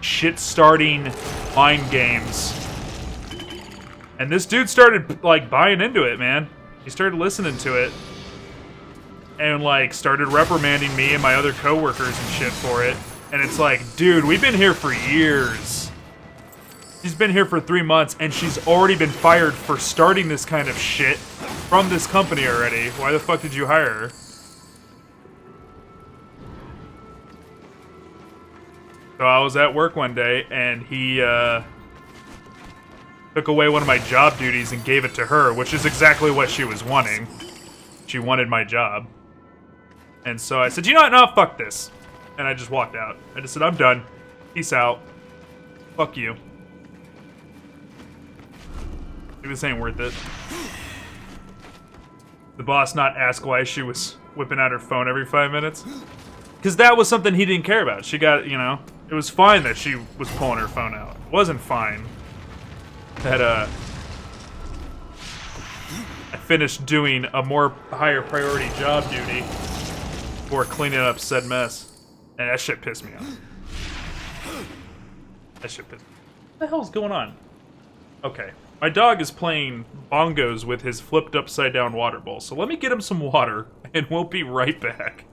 shit-starting mind games. And this dude started, like, buying into it, man. He started listening to it. And, like, started reprimanding me and my other coworkers and shit for it. And it's like, dude, we've been here for years. She's been here for 3 months, and she's already been fired for starting this kind of shit from this company already. Why the fuck did you hire her? So I was at work one day, and he, took away one of my job duties and gave it to her, which is exactly what she was wanting. She wanted my job. And so I said, you know what? No, fuck this. And I just walked out. I just said, I'm done. Peace out. Fuck you. Maybe this ain't worth it. The boss not ask why she was whipping out her phone every 5 minutes. Because that was something he didn't care about. She got, you know, it was fine that she was pulling her phone out. It wasn't fine that I finished doing a more higher priority job duty before cleaning up said mess. And that shit pissed me off. That shit pissed me off. What the hell's going on? Okay. My dog is playing bongos with his flipped upside down water bowl, so let me get him some water, and we'll be right back.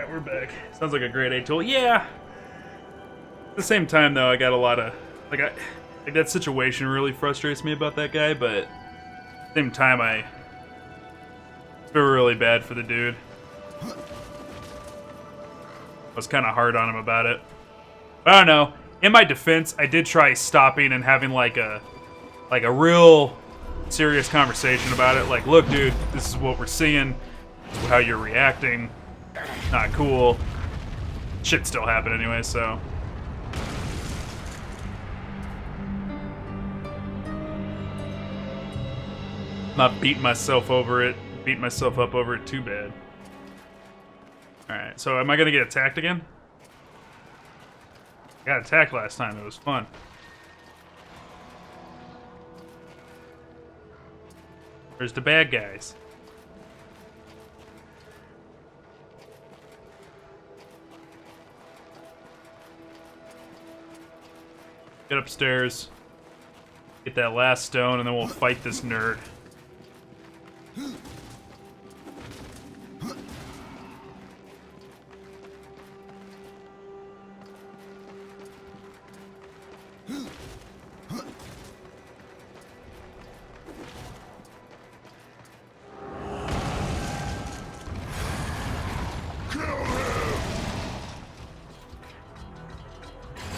Alright, we're back. Sounds like a grade 8 tool. Yeah! At the same time, though, I got a lot of... Like, that situation really frustrates me about that guy, but... At the same time, I feel really bad for the dude. I was kind of hard on him about it. But I don't know. In my defense, I did try stopping and having, like a real serious conversation about it. Like, look, dude, this is what we're seeing. This is how you're reacting. Not cool. Shit still happened anyway, so. Not beating myself over it. Beating myself up over it too bad. Alright, so am I gonna get attacked again? I got attacked last time, it was fun. Where's the bad guys? Get upstairs. Get that last stone, and then we'll fight this nerd.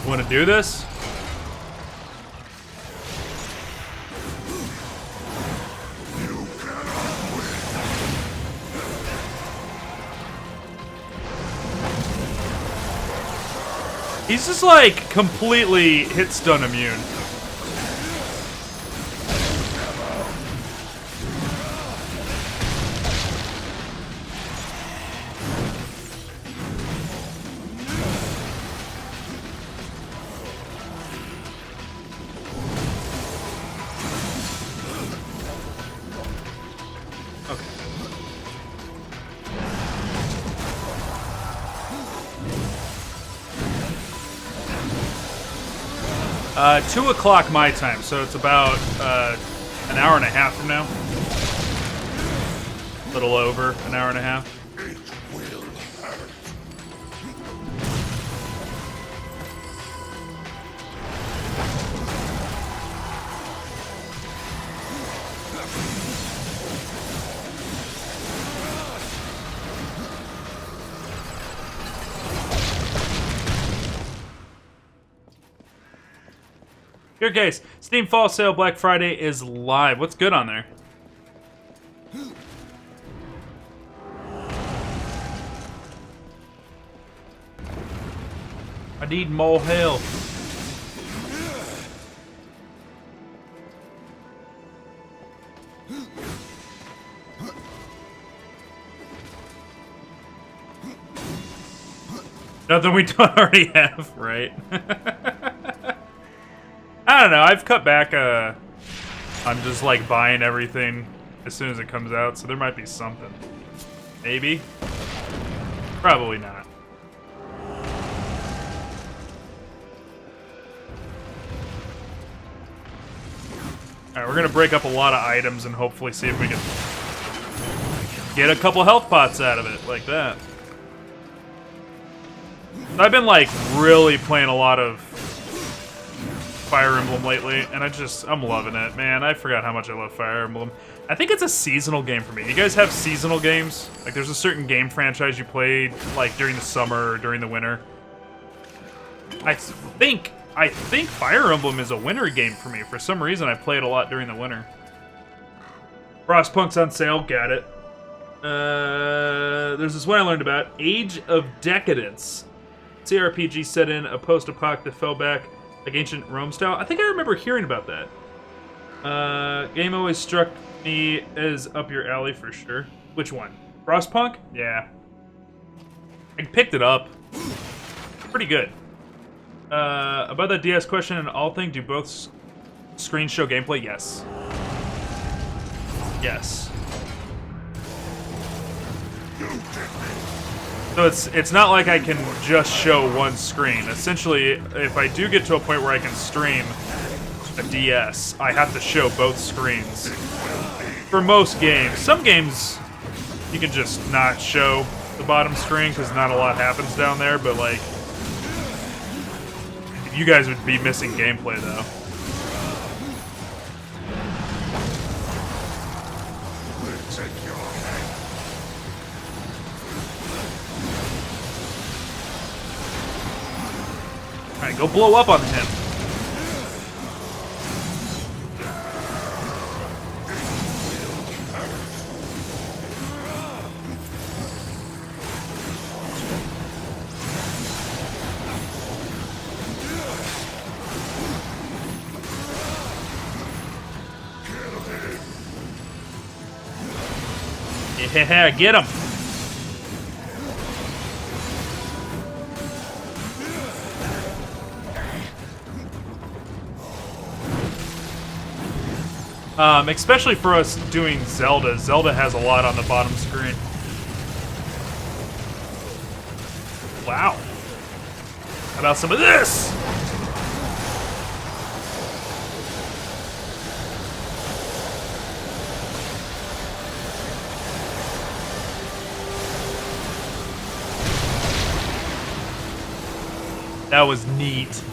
Want to do this? He's just like completely hit stun immune. Okay. 2 o'clock my time, so it's about an hour and a half from now. A little over an hour and a half. Your case, Steam Fall Sale Black Friday is live. What's good on there? I need more help. Nothing we don't already have, right? I don't know, I've cut back on just like buying everything as soon as it comes out, so there might be something. Maybe. Probably not. Alright, we're gonna break up a lot of items and hopefully see if we can get a couple health pots out of it, like that. I've been like really playing a lot of Fire Emblem lately, and I'm loving it, man. I forgot how much I love Fire Emblem. I think it's a seasonal game for me. You guys have seasonal games? Like, there's a certain game franchise you played, like, during the summer or during the winter? I think Fire Emblem is a winter game for me. For some reason, I play it a lot during the winter. Frostpunk's on sale, got it. There's this one I learned about. Age of Decadence. CRPG set in a post-apoc that fell back like ancient Rome style. I think I remember hearing about that. Game always struck me as up your alley for sure. Which one? Frostpunk? Yeah. I picked it up. Pretty good. About that DS question and all thing, do both screens show gameplay? Yes. Yes. So it's not like I can just show one screen. Essentially, if I do get to a point where I can stream a DS, I have to show both screens. For most games. Some games you can just not show the bottom screen because not a lot happens down there, but like, you guys would be missing gameplay though. Alright, go blow up on him. Yeah, get him! Especially for us doing Zelda. Zelda has a lot on the bottom screen. Wow. How about some of this? That was neat.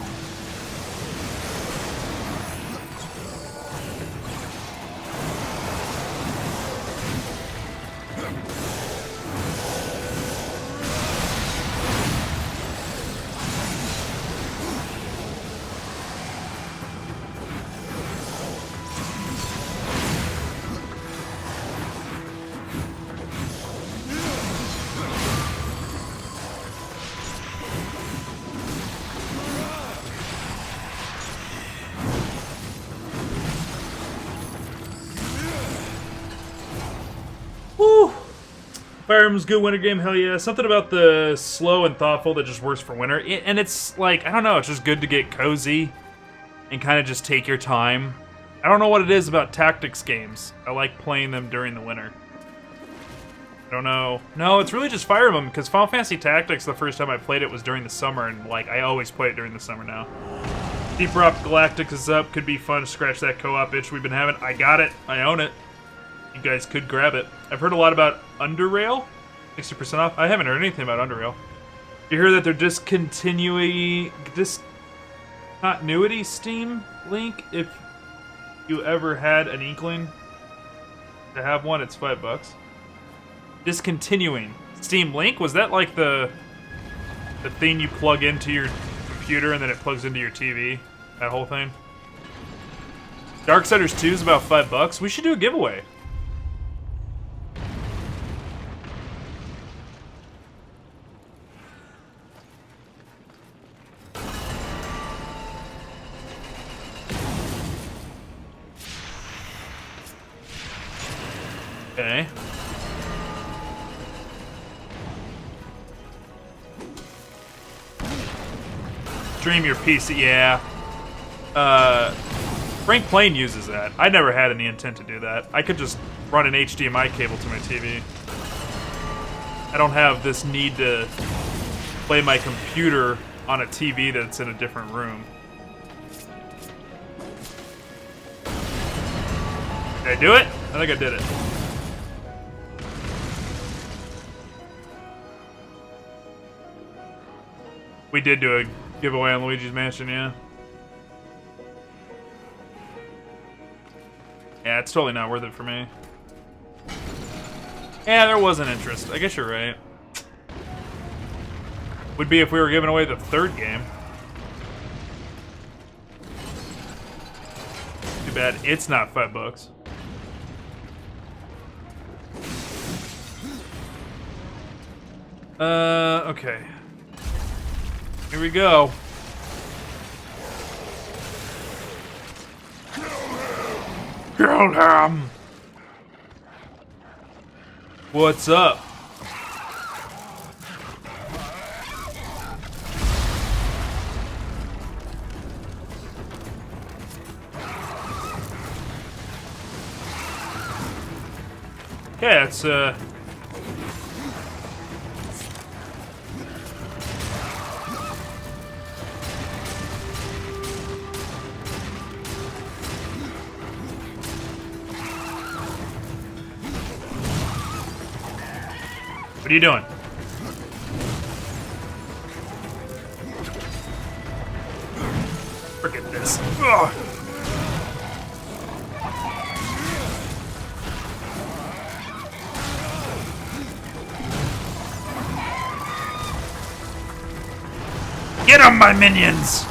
Woo! Fire Emblem's good winter game, hell yeah. Something about the slow and thoughtful that just works for winter. And it's like, I don't know, it's just good to get cozy and kind of just take your time. I don't know what it is about tactics games. I like playing them during the winter. I don't know. No, it's really just Fire Emblem, because Final Fantasy Tactics, the first time I played it was during the summer, and like, I always play it during the summer now. Deep Rock Galactic is up. Could be fun to scratch that co-op itch we've been having. I got it. I own it. You guys could grab it. I've heard a lot about Underrail. 60% off. I haven't heard anything about Underrail. You hear that they're discontinuity Steam link? If you ever had an inkling to have one, it's $5. Discontinuing Steam Link? Was that like the thing you plug into your computer and then it plugs into your TV? That whole thing? Darksiders 2 is about $5. We should do a giveaway. Okay. Stream your PC, yeah. Frank Plane uses that. I never had any intent to do that. I could just run an HDMI cable to my TV. I don't have this need to play my computer on a TV that's in a different room. Did I do it? I think I did it. We did do a giveaway on Luigi's Mansion, yeah. Yeah, it's totally not worth it for me. Yeah, there was an interest. I guess you're right. Would be if we were giving away the third game. Too bad it's not $5. Okay. Here we go. Kill him! What's up? Okay, it's what are you doing? minions! Ugh. Get 'em, my minions!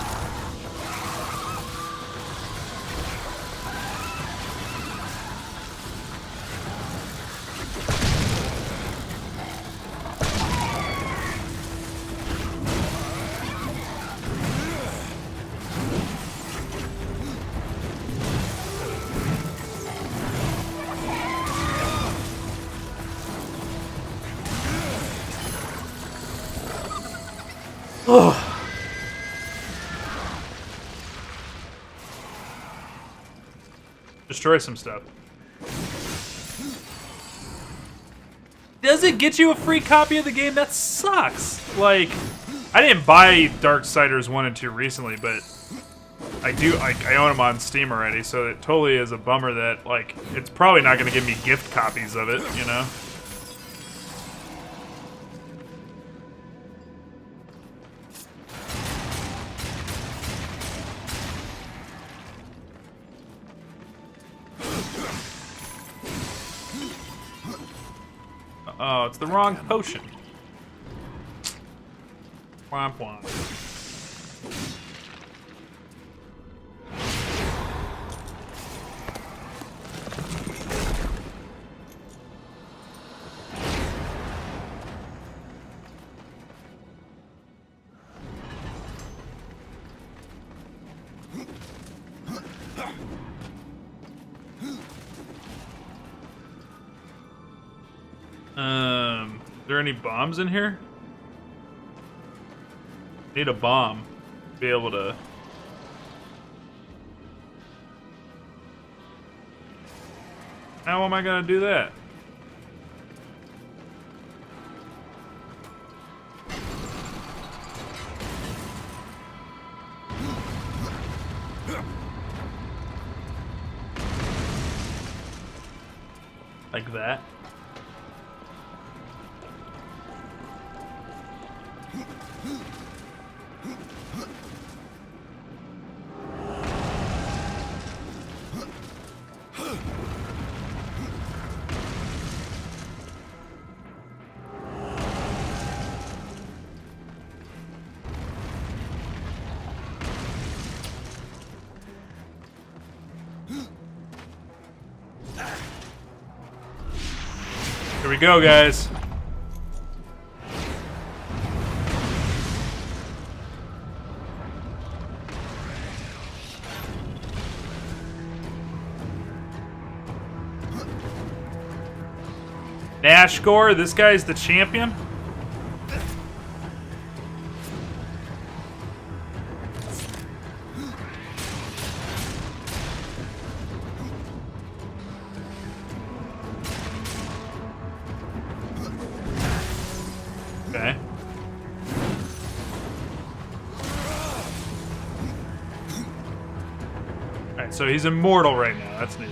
Ugh. Destroy some stuff. Does it get you a free copy of the game? That sucks. Like, I didn't buy Darksiders 1 and 2 recently, but I own them on Steam already, so it totally is a bummer that, like, it's probably not going to give me gift copies of it, you know? Oh, it's the wrong potion. Womp womp. Are there any bombs in here? Need a bomb to be able to... How am I gonna do that? Like that? Here we go, guys. Nash score, this guy's the champion? Okay. Alright, so he's immortal right now. That's neat.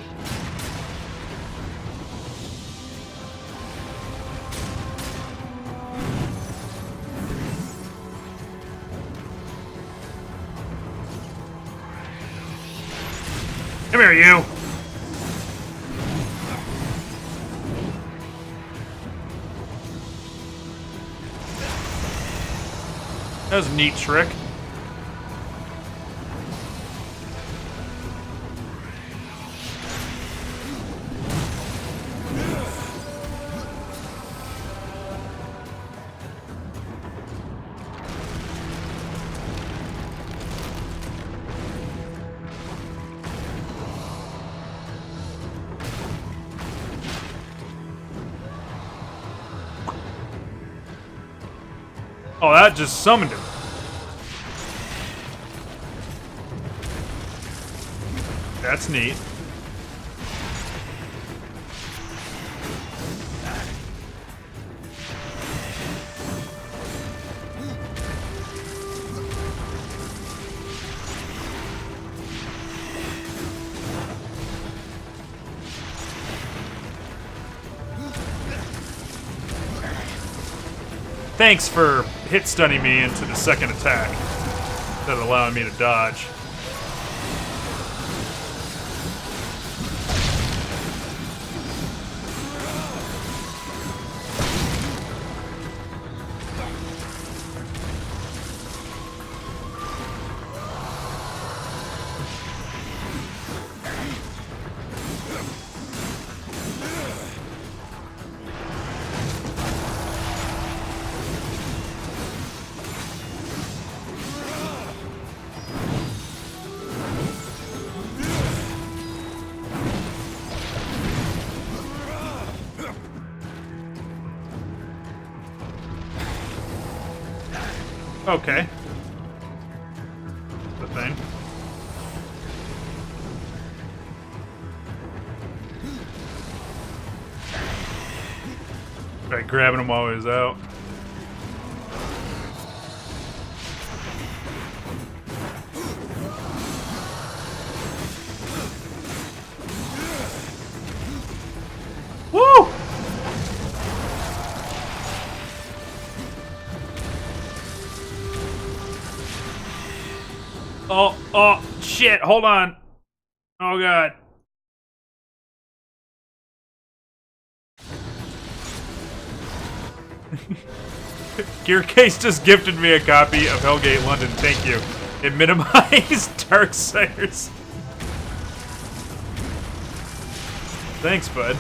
Come here, you! That was a neat trick. Oh, that just summoned him. That's neat. Thanks for hit stunning me into the second attack. That allowing me to dodge. Okay. The thing. Try grabbing him while he was out. Woo! Oh, shit, hold on. Oh, God. Gearcase just gifted me a copy of Hellgate London, thank you. It minimized Darksiders. Thanks, bud.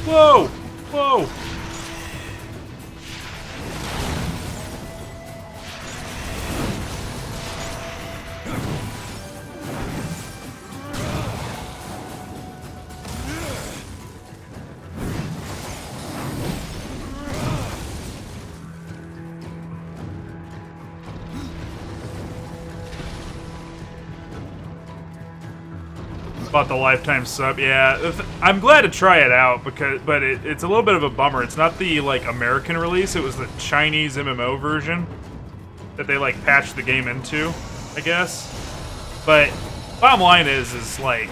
Whoa! Whoa! Bought the lifetime sub, yeah. I'm glad to try it out but it's a little bit of a bummer. It's not the like American release. It was the Chinese MMO version that they like patched the game into, I guess. But bottom line is like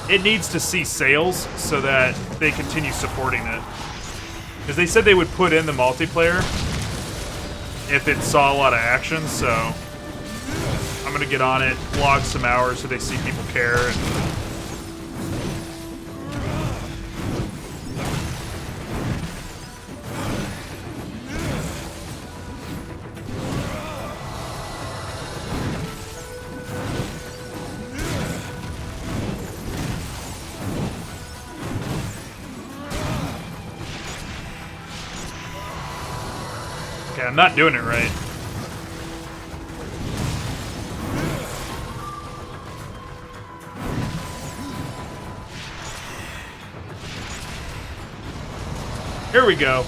it needs to see sales so that they continue supporting it. Because they said they would put in the multiplayer if it saw a lot of action, so I'm gonna get on it, log some hours so they see people care. Okay, I'm not doing it right. Here we go.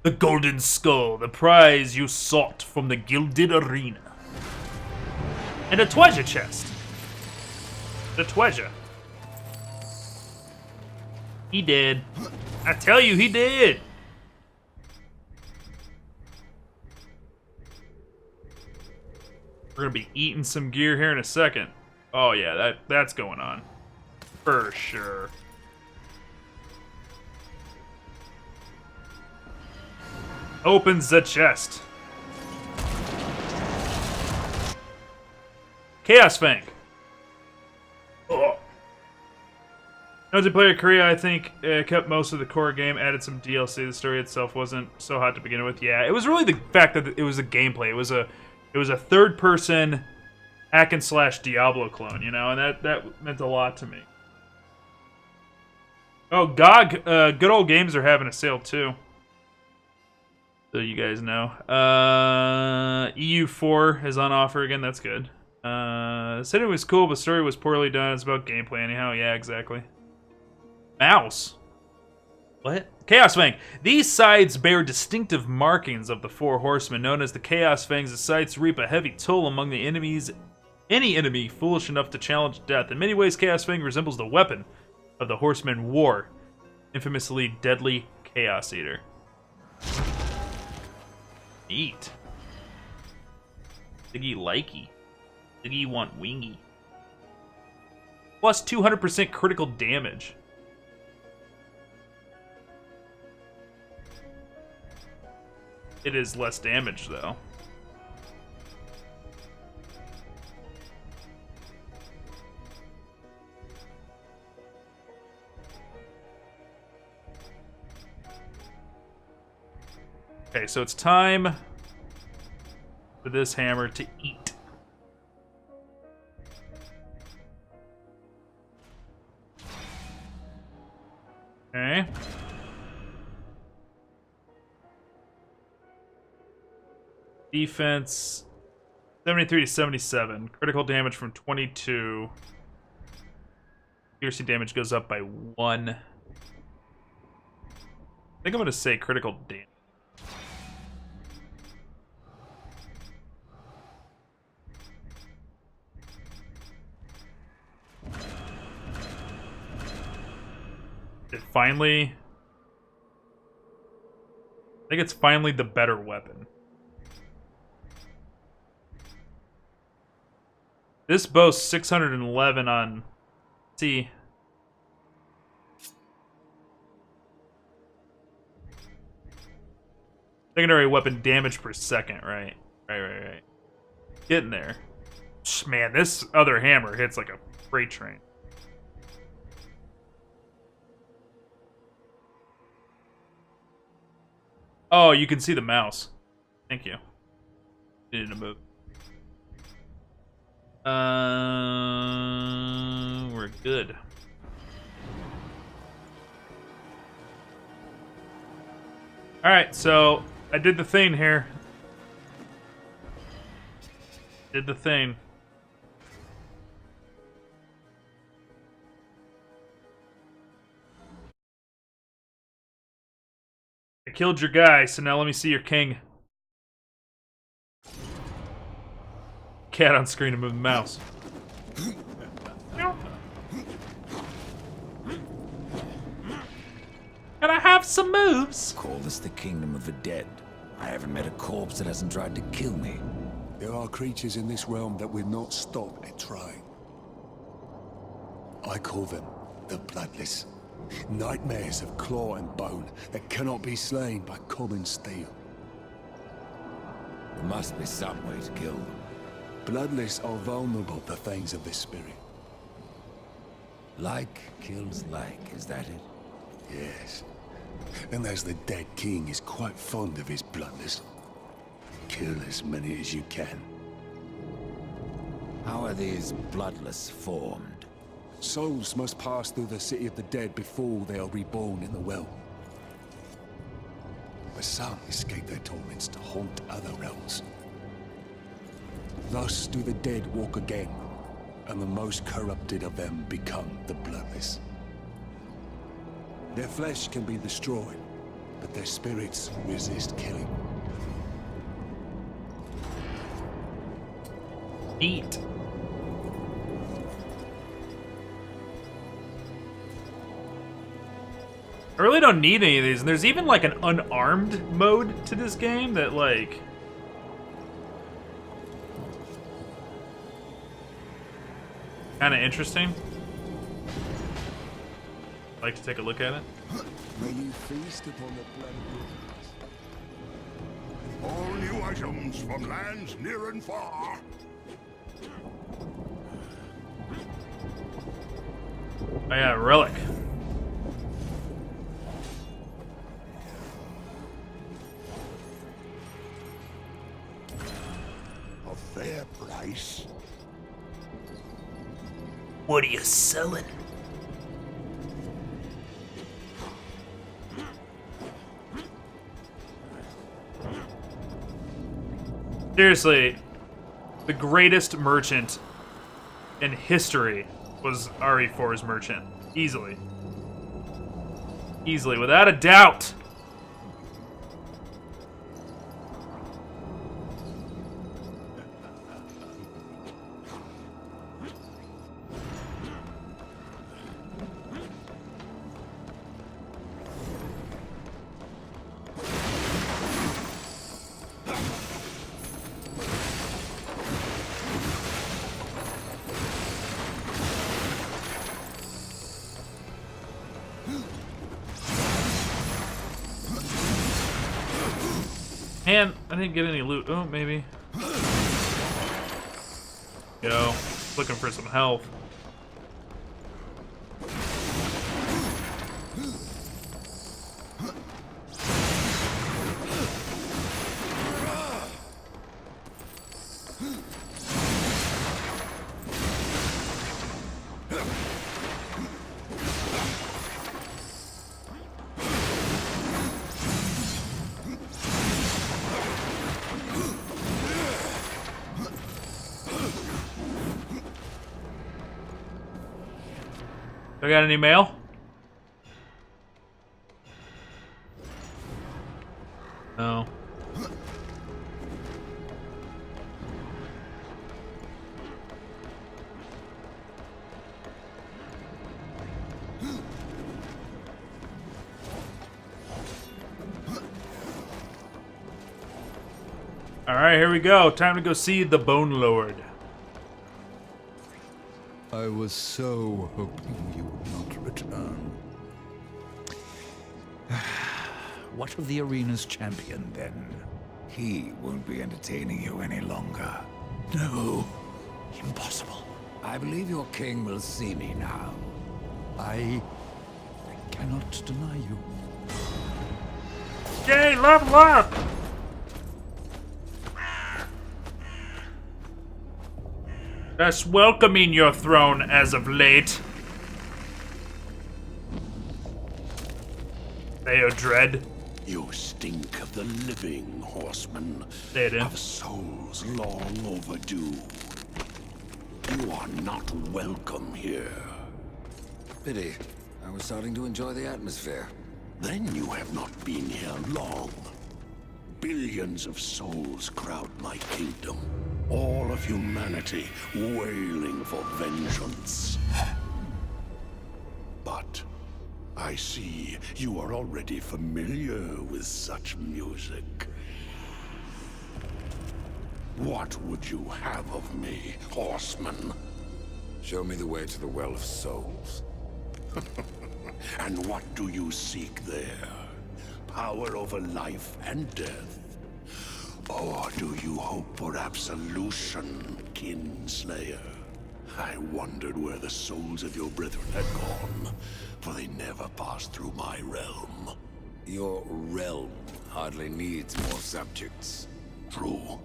The golden skull, the prize you sought from the gilded arena. And a treasure chest. The treasure. He did. I tell you, he did. We're gonna be eating some gear here in a second. Oh yeah, that's going on. For sure. Opens the chest. Chaos Fang. Oh. Multiplayer Korea, I think, kept most of the core game, added some DLC. The story itself wasn't so hot to begin with. Yeah, it was really the fact that it was the gameplay. It was a third-person hack and slash Diablo clone, you know, and that meant a lot to me. Oh, GOG, Good Old Games are having a sale too. So you guys know. EU4 is on offer again. That's good. Said it was cool, but story was poorly done. It's about gameplay anyhow. Yeah, exactly. Mouse. What? Chaos Fang. These sides bear distinctive markings of the four horsemen, known as the Chaos Fangs. The sides reap a heavy toll among the enemies. Any enemy foolish enough to challenge death. In many ways, Chaos Fang resembles the weapon of the Horseman War, infamously deadly Chaos Eater. Neat. Diggy likey. Diggy want wingy. Plus 200% critical damage. It is less damage, though. Okay, so it's time for this hammer to eat. Okay. Defense 73 to 77. Critical damage from 22. Piercing damage goes up by 1. I think I'm gonna say critical damage. It finally... I think it's finally the better weapon. This boasts 611 on... See. Secondary weapon damage per second, right? Right. Getting there. Man, this other hammer hits like a freight train. Oh, you can see the mouse. Thank you. Needed to move. We're good. Alright, so I did the thing here. Did the thing. I killed your guy, so now let me see your king. Cat on screen to move the mouse. Can I have some moves? Call this the kingdom of the dead. I haven't met a corpse that hasn't tried to kill me. There are creatures in this realm that will not stop at trying. I call them the Bloodless. Nightmares of claw and bone that cannot be slain by common steel. There must be some way to kill them. Bloodless are vulnerable to things of the spirit. Like kills like, is that it? Yes. And as the dead king is quite fond of his bloodless, kill as many as you can. How are these bloodless formed? Souls must pass through the city of the dead before they are reborn in the well. But some escape their torments to haunt other realms. Thus do the dead walk again, and the most corrupted of them become the bloodless. Their flesh can be destroyed, but their spirits resist killing. Eat. I really don't need any of these, and there's even like an unarmed mode to this game that like... Kinda interesting. I'd like to take a look at it. May you feast upon the blood. All new items from lands near and far. Oh yeah, relic. A fair price. What are you selling? Seriously, the greatest merchant in history was RE4's merchant. Easily. Easily, without a doubt. And I didn't get any loot. Oh, maybe. Yo, looking for some health. I got any mail? No. Alright, here we go. Time to go see the Bone Lord. I was so hoping you would not return. What of the arena's champion, then? He won't be entertaining you any longer. No. Impossible. I believe your king will see me now. I cannot deny you. Yay, level up! Just welcoming your throne as of late. Dread. You stink of the living, horseman. They did. Of souls long overdue. You are not welcome here. Pity. I was starting to enjoy the atmosphere. Then you have not been here long. Billions of souls crowd my kingdom. All of humanity wailing for vengeance. But I see you are already familiar with such music. What would you have of me, horseman? Show me the way to the Well of Souls. And what do you seek there? Power over life and death? Or do you hope for absolution, Kinslayer? I wondered where the souls of your brethren had gone, for they never passed through my realm. Your realm hardly needs more subjects. True.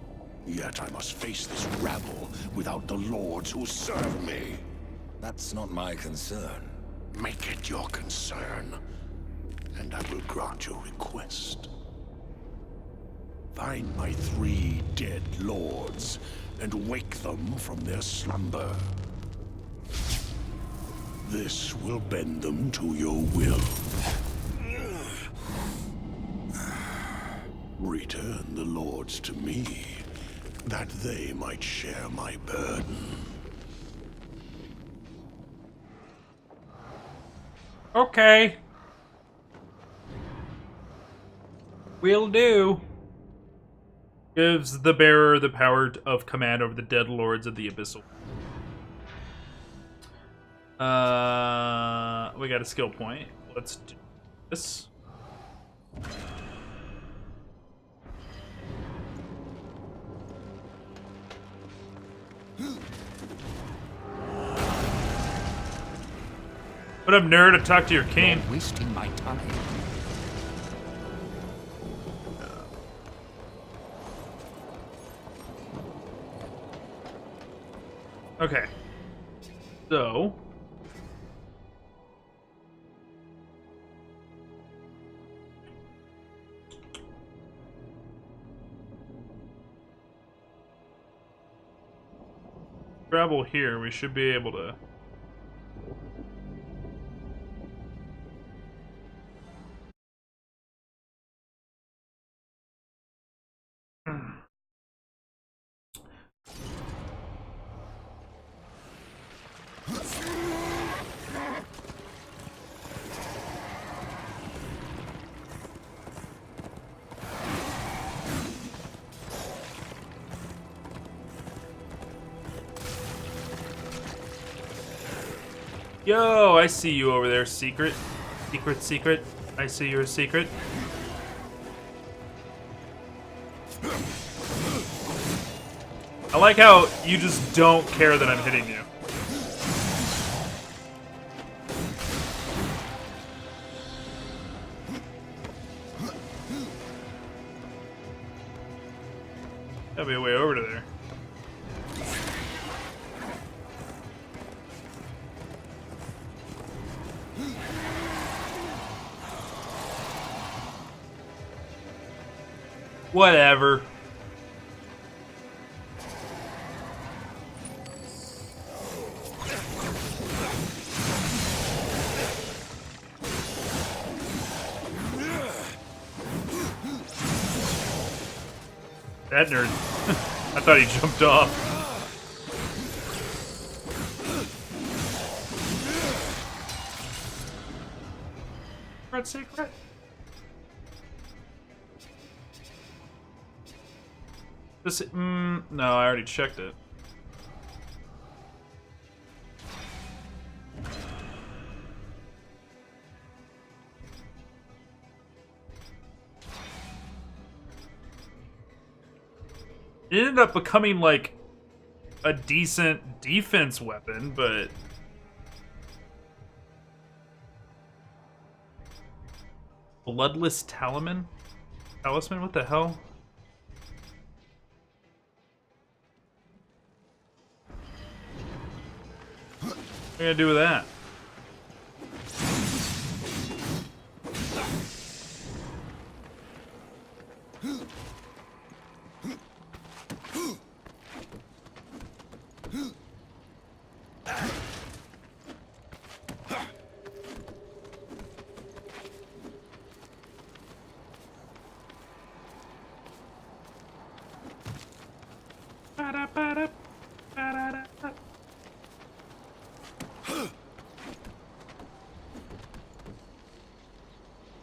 Yet I must face this rabble without the lords who serve me. That's not my concern. Make it your concern, and I will grant your request. Find my 3 dead lords, and wake them from their slumber. This will bend them to your will. Return the lords to me, that they might share my burden. Okay. Will do. Gives the bearer the power of command over the dead lords of the abyssal. We got a skill point. Let's do this. What up, nerd? I talked to your king. You're wasting my time. Okay. So. Travel here, we should be able to. Yo, I see you over there, secret. Secret. I see you're a secret. I like how you just don't care that I'm hitting you. Gotta be a way over to there. Whatever. That nerd. I thought he jumped off. Red secret. This, no, I already checked it. It ended up becoming like a decent defense weapon, but bloodless talisman? Talisman? What the hell? What are you gonna do with that?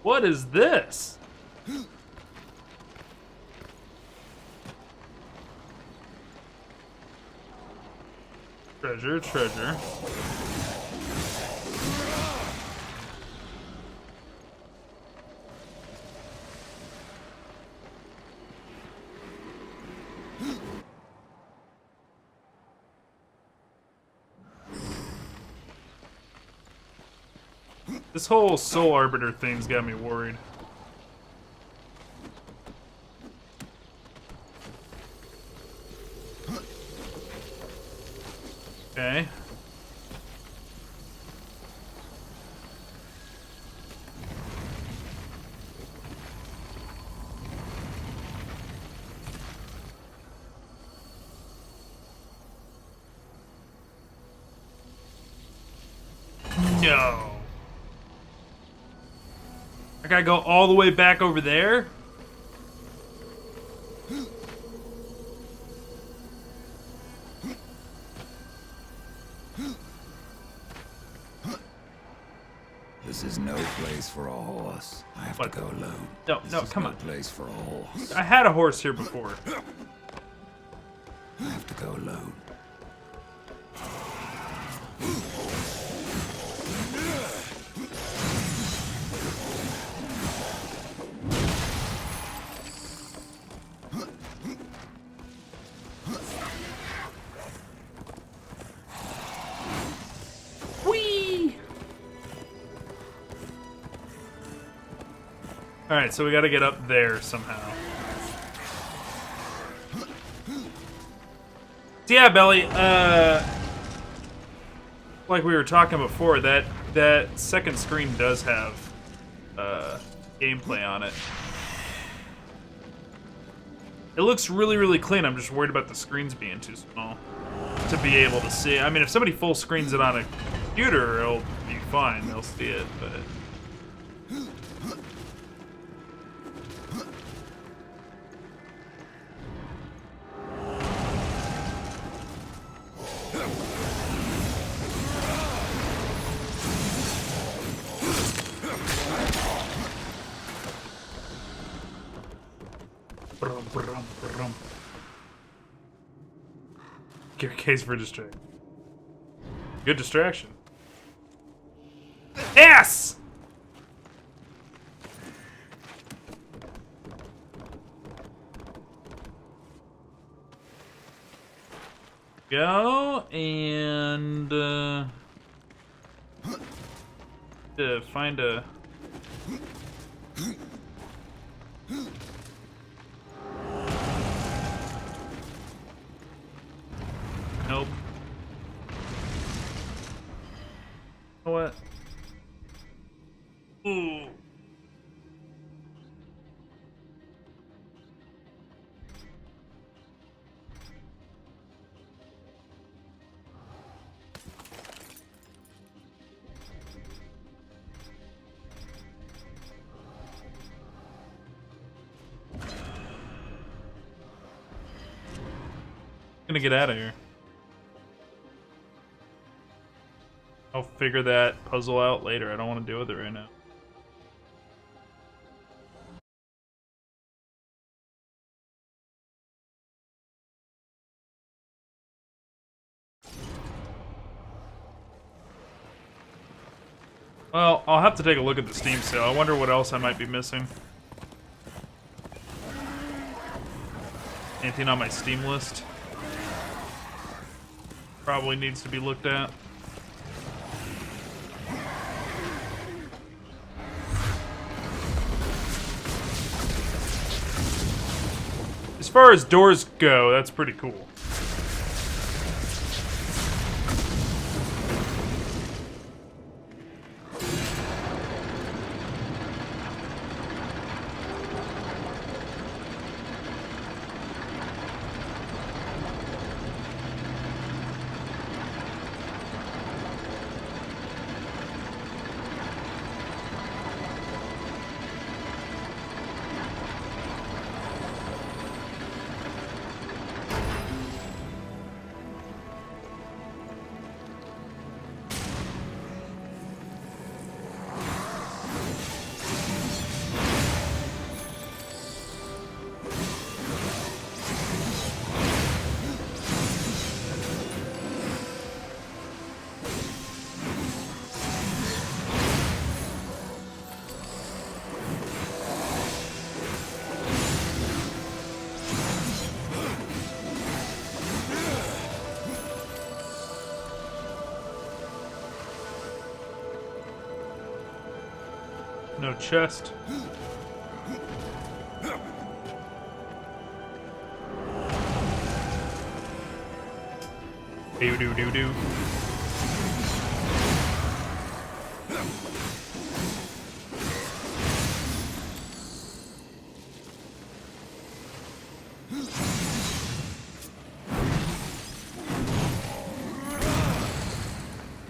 What is this? Treasure, treasure. This whole Soul Arbiter thing's got me worried. Okay. No. I gotta go all the way back over there? This is no place for a horse. I have What? to go alone. No, This no, is come no on. place for a horse. I had a horse here before. I have to go alone. Whee! Alright, so we gotta get up there somehow. So yeah, Belly, like we were talking before, that second screen does have gameplay on it. It looks really, really clean. I'm just worried about the screens being too small to be able to see. I mean, if somebody full screens it on a computer, it'll be fine. They'll see it, but... Brum, brum, brum. Gear case for distraction. Good distraction. Yes! Go and to find a. Nope. You know what? Ooh. Gonna get out of here. I'll figure that puzzle out later. I don't want to deal with it right now. Well, I'll have to take a look at the Steam sale. I wonder what else I might be missing. Anything on my Steam list? Probably needs to be looked at. As far as doors go, that's pretty cool. No chest. Do.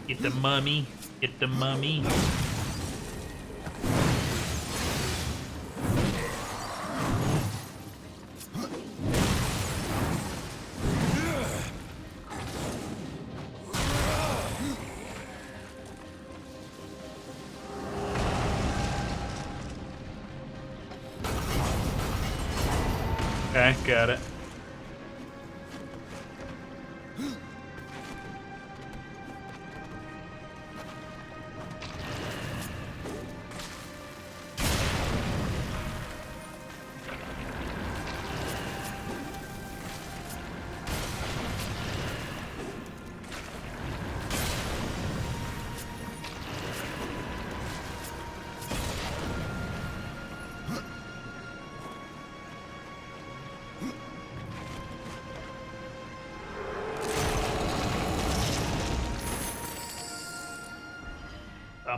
Get the mummy. Get the mummy. Okay, got it.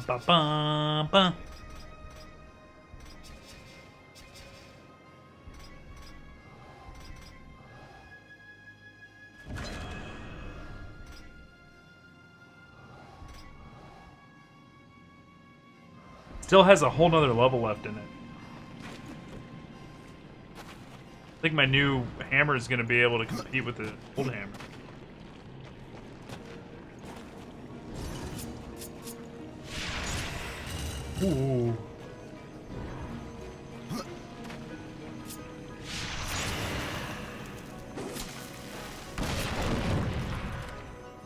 Ba ba ba. Still has a whole nother level left in it. I think my new hammer is going to be able to compete with the old hammer. Ooh.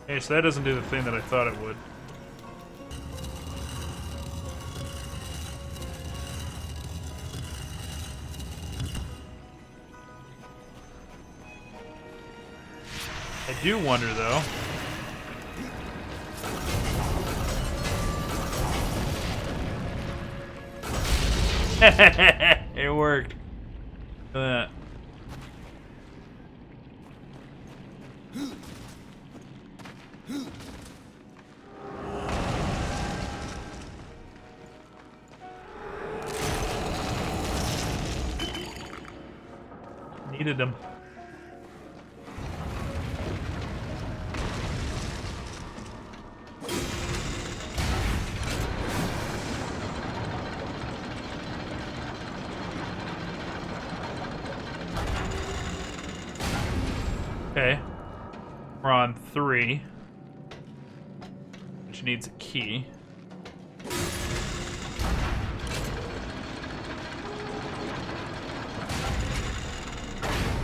Hey, so that doesn't do the thing that I thought it would. I do wonder, though. It worked. Look at that. Needed him. Okay. We're on 3. Which needs a key.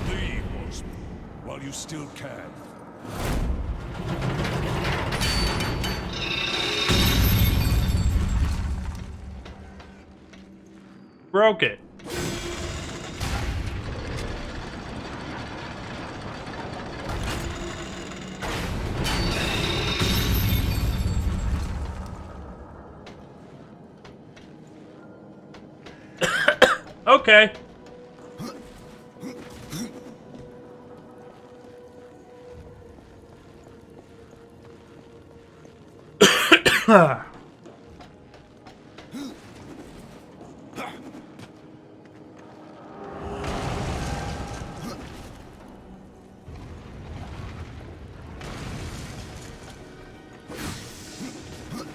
Leave, horseman, while you still can. Broke it. Okay.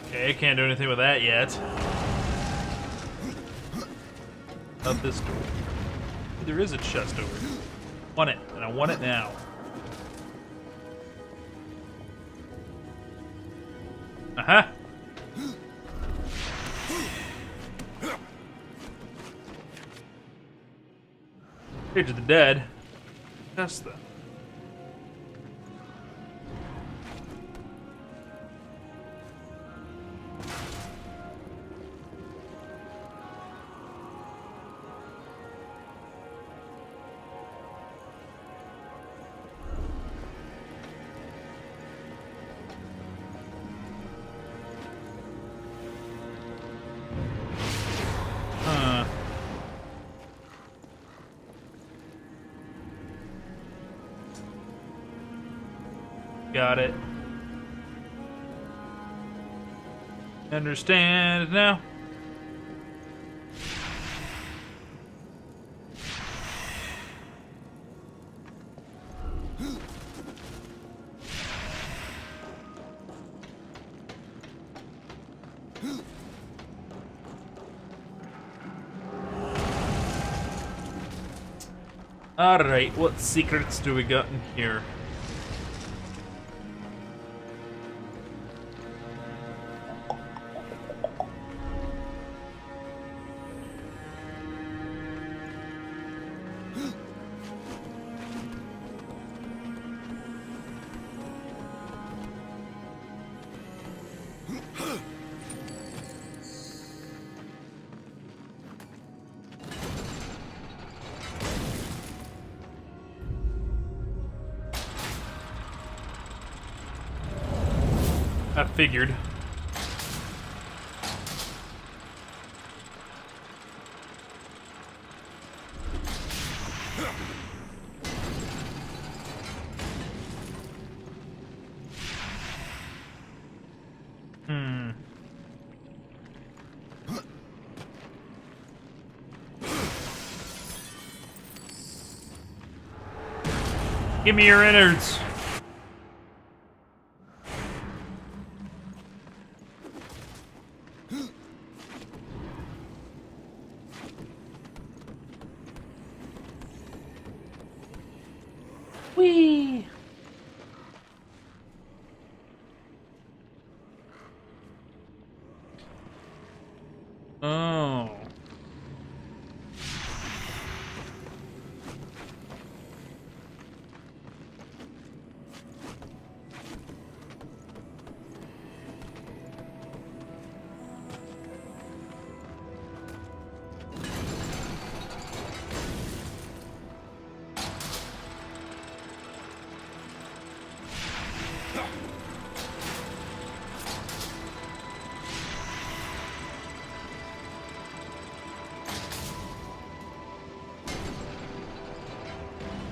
Okay, can't do anything with that yet. Up this door. There is a chest over here. Want it, and I want it now. Uh-huh. Page of the Dead. Test that. Got it. Understand now. Alright, what secrets do we got in here? I figured. Give me your innards. Whee! Oh.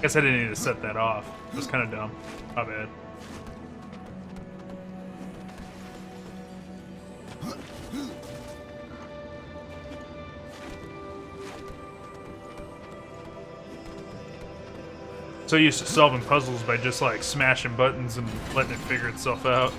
Guess I didn't need to set that off. It was kind of dumb. My bad. So used to solving puzzles by just like smashing buttons and letting it figure itself out.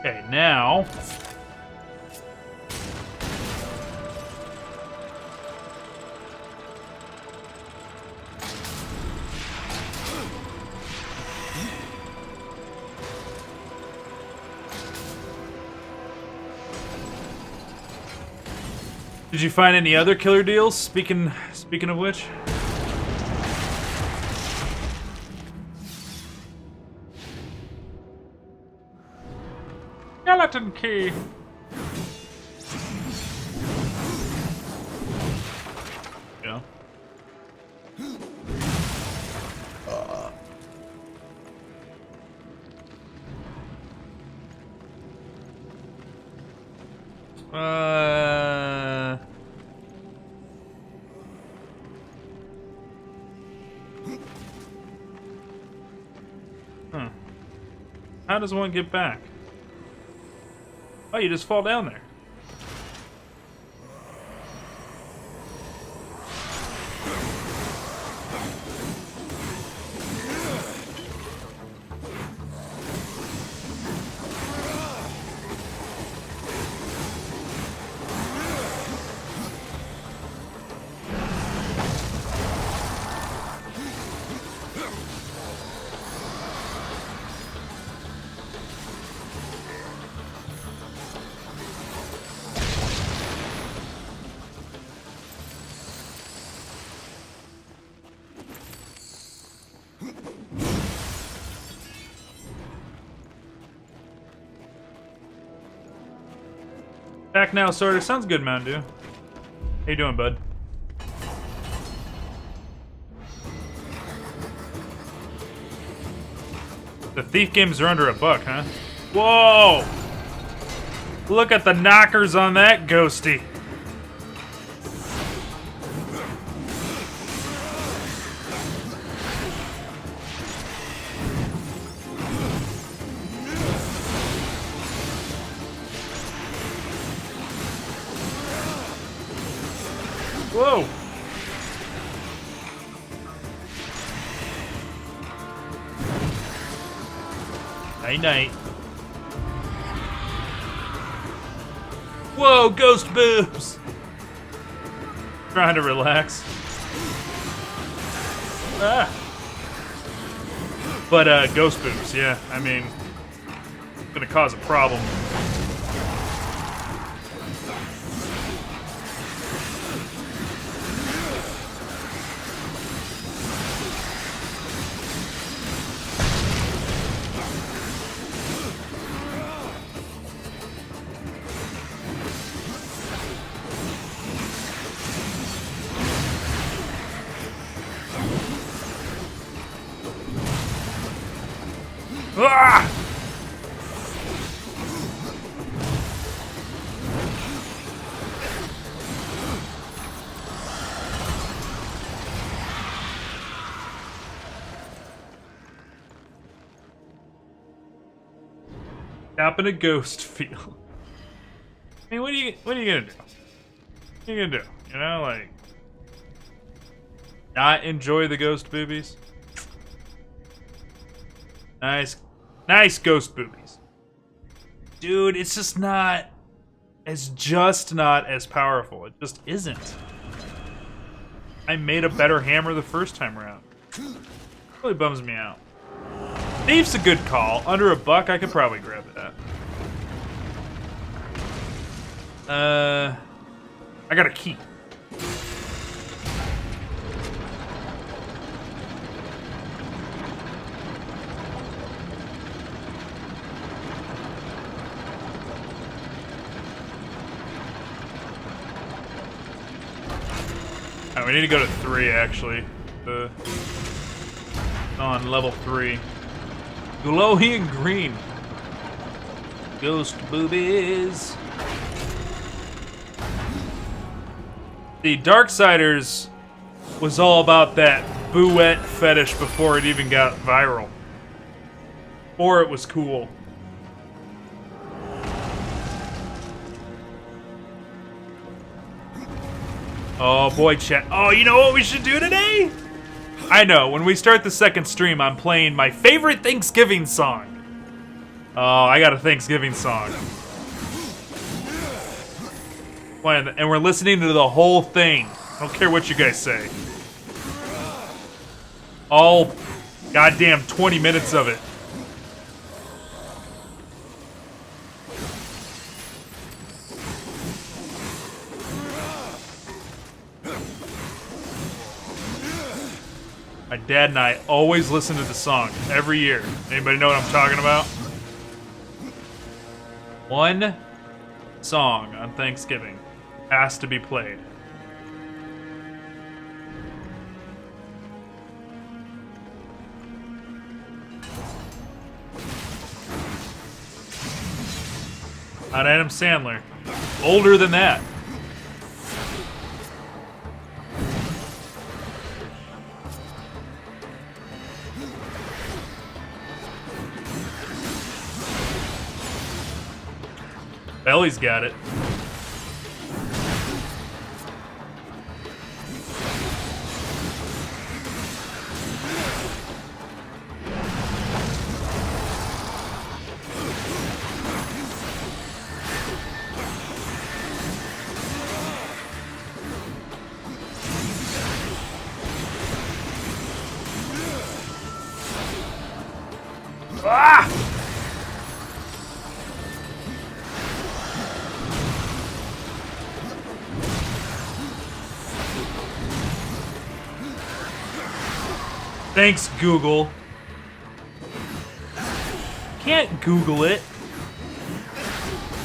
Okay, now... Did you find any other killer deals? Speaking of which? Skeleton key. Yeah. How does one get back? Oh, you just fall down there. Back now, sorta. Sounds good, Mountain Dew. How you doing, bud? The thief games are under $1, huh? Whoa! Look at the knockers on that ghosty. Whoa! Night night. Whoa, ghost boobs! Trying to relax. Ah! But, ghost boobs, yeah. I mean, gonna cause a problem. Ah! Up in a ghost field. I mean, what are you gonna do? What are you gonna do? You know, like, not enjoy the ghost boobies? Nice ghost boobies. Dude, it's just not as powerful. It just isn't. I made a better hammer the first time around. Really bums me out. Thief's a good call. Under $1, I could probably grab that. I got a key. Alright, we need to go to 3, actually. On level 3. Glowing green. Ghost boobies. The Darksiders was all about that bouette fetish before it even got viral. Or it was cool. Oh boy, chat. Oh, you know what we should do today? I know, when we start the second stream, I'm playing my favorite Thanksgiving song. Oh, I got a Thanksgiving song. And we're listening to the whole thing. I don't care what you guys say. All goddamn 20 minutes of it. My dad and I always listen to the song every year. Anybody know what I'm talking about? One song on Thanksgiving has to be played. Not Adam Sandler. Older than that. Belly's got it. Ah! Thanks, Google. Can't Google it.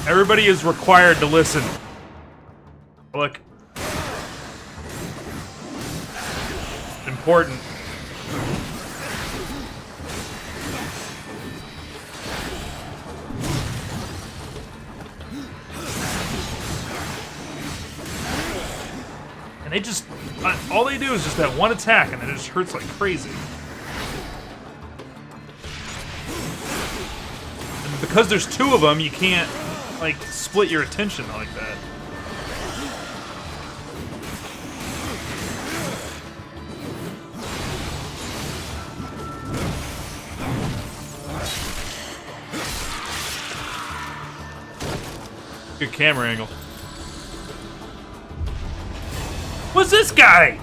Everybody is required to listen. Look. Important. And they just, all they do is just that one attack and it just hurts like crazy. And because there's two of them, you can't, like, split your attention like that. Good camera angle. What's this guy?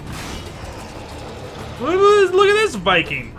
Look at this Viking.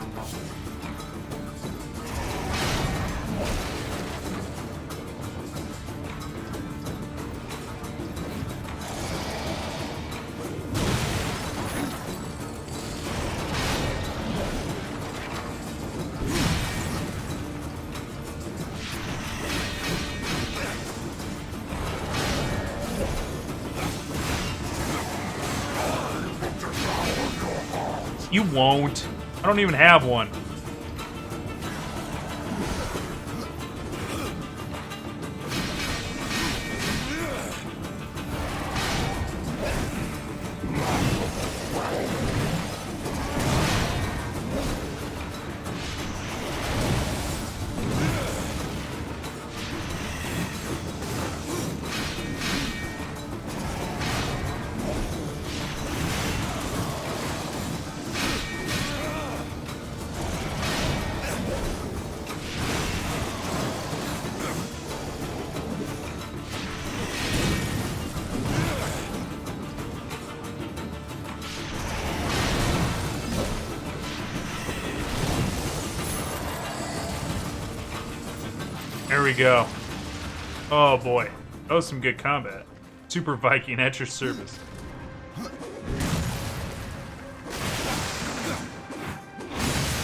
You won't. I don't even have one. There we go. Oh boy. That was some good combat. Super Viking at your service.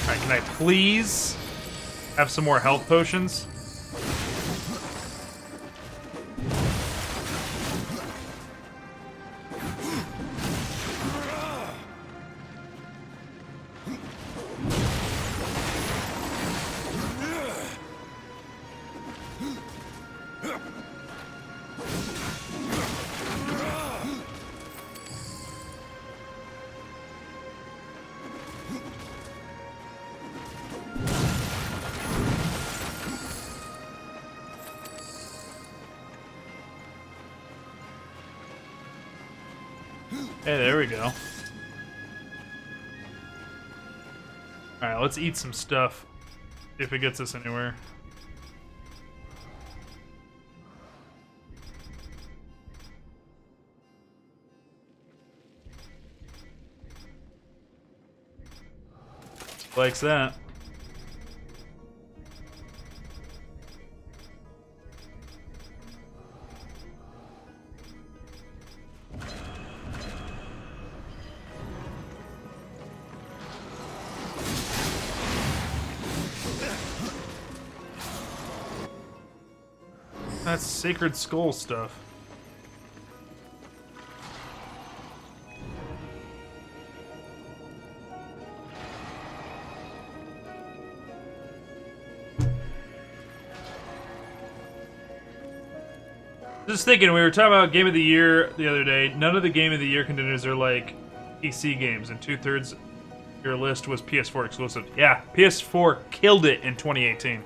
Alright, can I please have some more health potions? Hey, there we go. Alright, let's eat some stuff. See if it gets us anywhere. Likes that. That's Sacred Skull stuff. Just thinking, we were talking about Game of the Year the other day. None of the Game of the Year contenders are like PC games, and 2/3 of your list was PS4 exclusive. Yeah, PS4 killed it in 2018.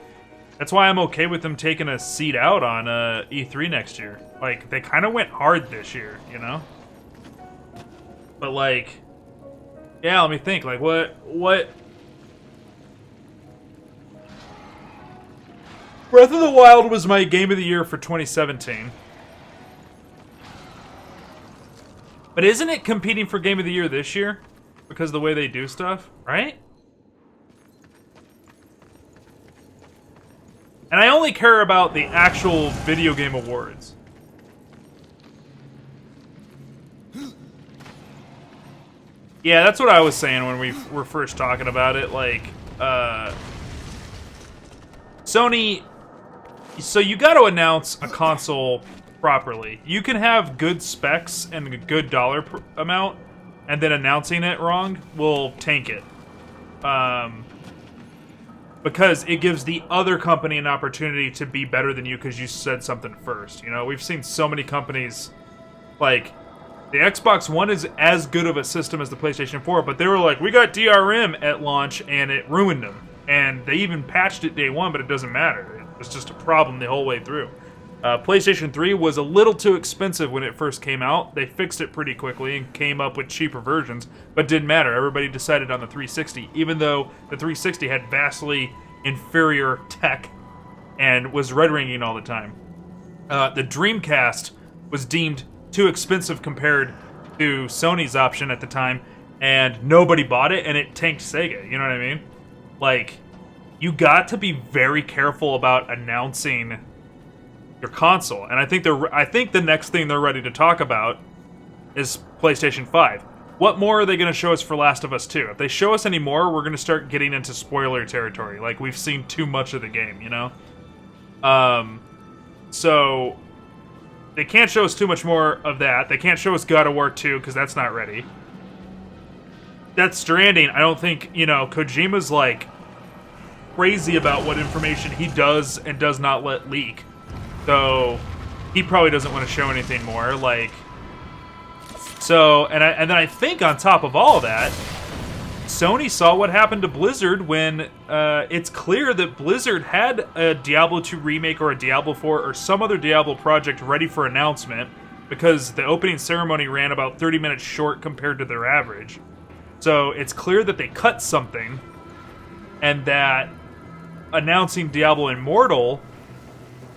That's why I'm okay with them taking a seat out on E3 next year. Like, they kind of went hard this year, you know? But, like, yeah, let me think. Like, what... Breath of the Wild was my Game of the Year for 2017. But isn't it competing for Game of the Year this year? Because of the way they do stuff, right? And I only care about the actual video game awards. Yeah, that's what I was saying when we were first talking about it. Like, Sony... So you got to announce a console properly. You can have good specs and a good dollar amount, and then announcing it wrong will tank it. Because it gives the other company an opportunity to be better than you because you said something first. You know, we've seen so many companies, like, the Xbox One is as good of a system as the PlayStation 4, but they were like, we got DRM at launch, and it ruined them. And they even patched it day one, but it doesn't matter. It was just a problem the whole way through. PlayStation 3 was a little too expensive when it first came out. They fixed it pretty quickly and came up with cheaper versions, but didn't matter. Everybody decided on the 360, even though the 360 had vastly inferior tech and was red-ringing all the time. The Dreamcast was deemed too expensive compared to Sony's option at the time, and nobody bought it, and it tanked Sega, you know what I mean? Like, you got to be very careful about announcing your console, and I think the next thing they're ready to talk about is PlayStation 5. What more are they going to show us for Last of Us 2? If they show us any more, we're going to start getting into spoiler territory. Like, we've seen too much of the game, you know? So, they can't show us too much more of that. They can't show us God of War 2, because that's not ready. Death Stranding, I don't think, you know, Kojima's, like, crazy about what information he does and does not let leak. So, he probably doesn't want to show anything more, like... So, and then I think on top of all of that, Sony saw what happened to Blizzard when it's clear that Blizzard had a Diablo 2 remake or a Diablo 4 or some other Diablo project ready for announcement because the opening ceremony ran about 30 minutes short compared to their average. So, it's clear that they cut something and that announcing Diablo Immortal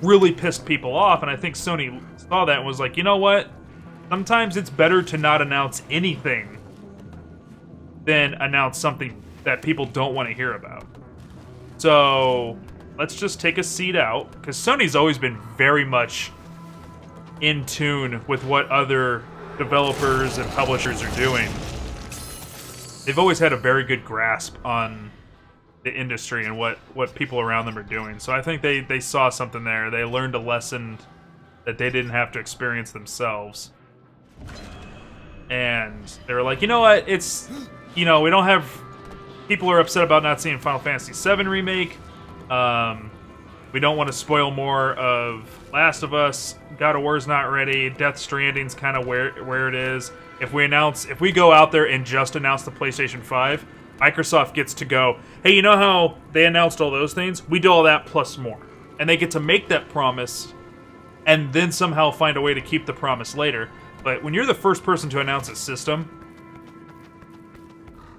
really pissed people off, and I think Sony saw that and was like, you know what? Sometimes it's better to not announce anything than announce something that people don't want to hear about. So, let's just take a seat out, because Sony's always been very much in tune with what other developers and publishers are doing. They've always had a very good grasp on the industry and what people around them are doing. So I think they saw something there. They learned a lesson that they didn't have to experience themselves. And they were like, you know what? It's, you know, we don't have... People are upset about not seeing Final Fantasy VII Remake. We don't want to spoil more of Last of Us. God of War's not ready. Death Stranding's kind of where it is. If we go out there and just announce the PlayStation 5, Microsoft gets to go, hey, you know how they announced all those things? We do all that plus more. And they get to make that promise and then somehow find a way to keep the promise later. But when you're the first person to announce a system,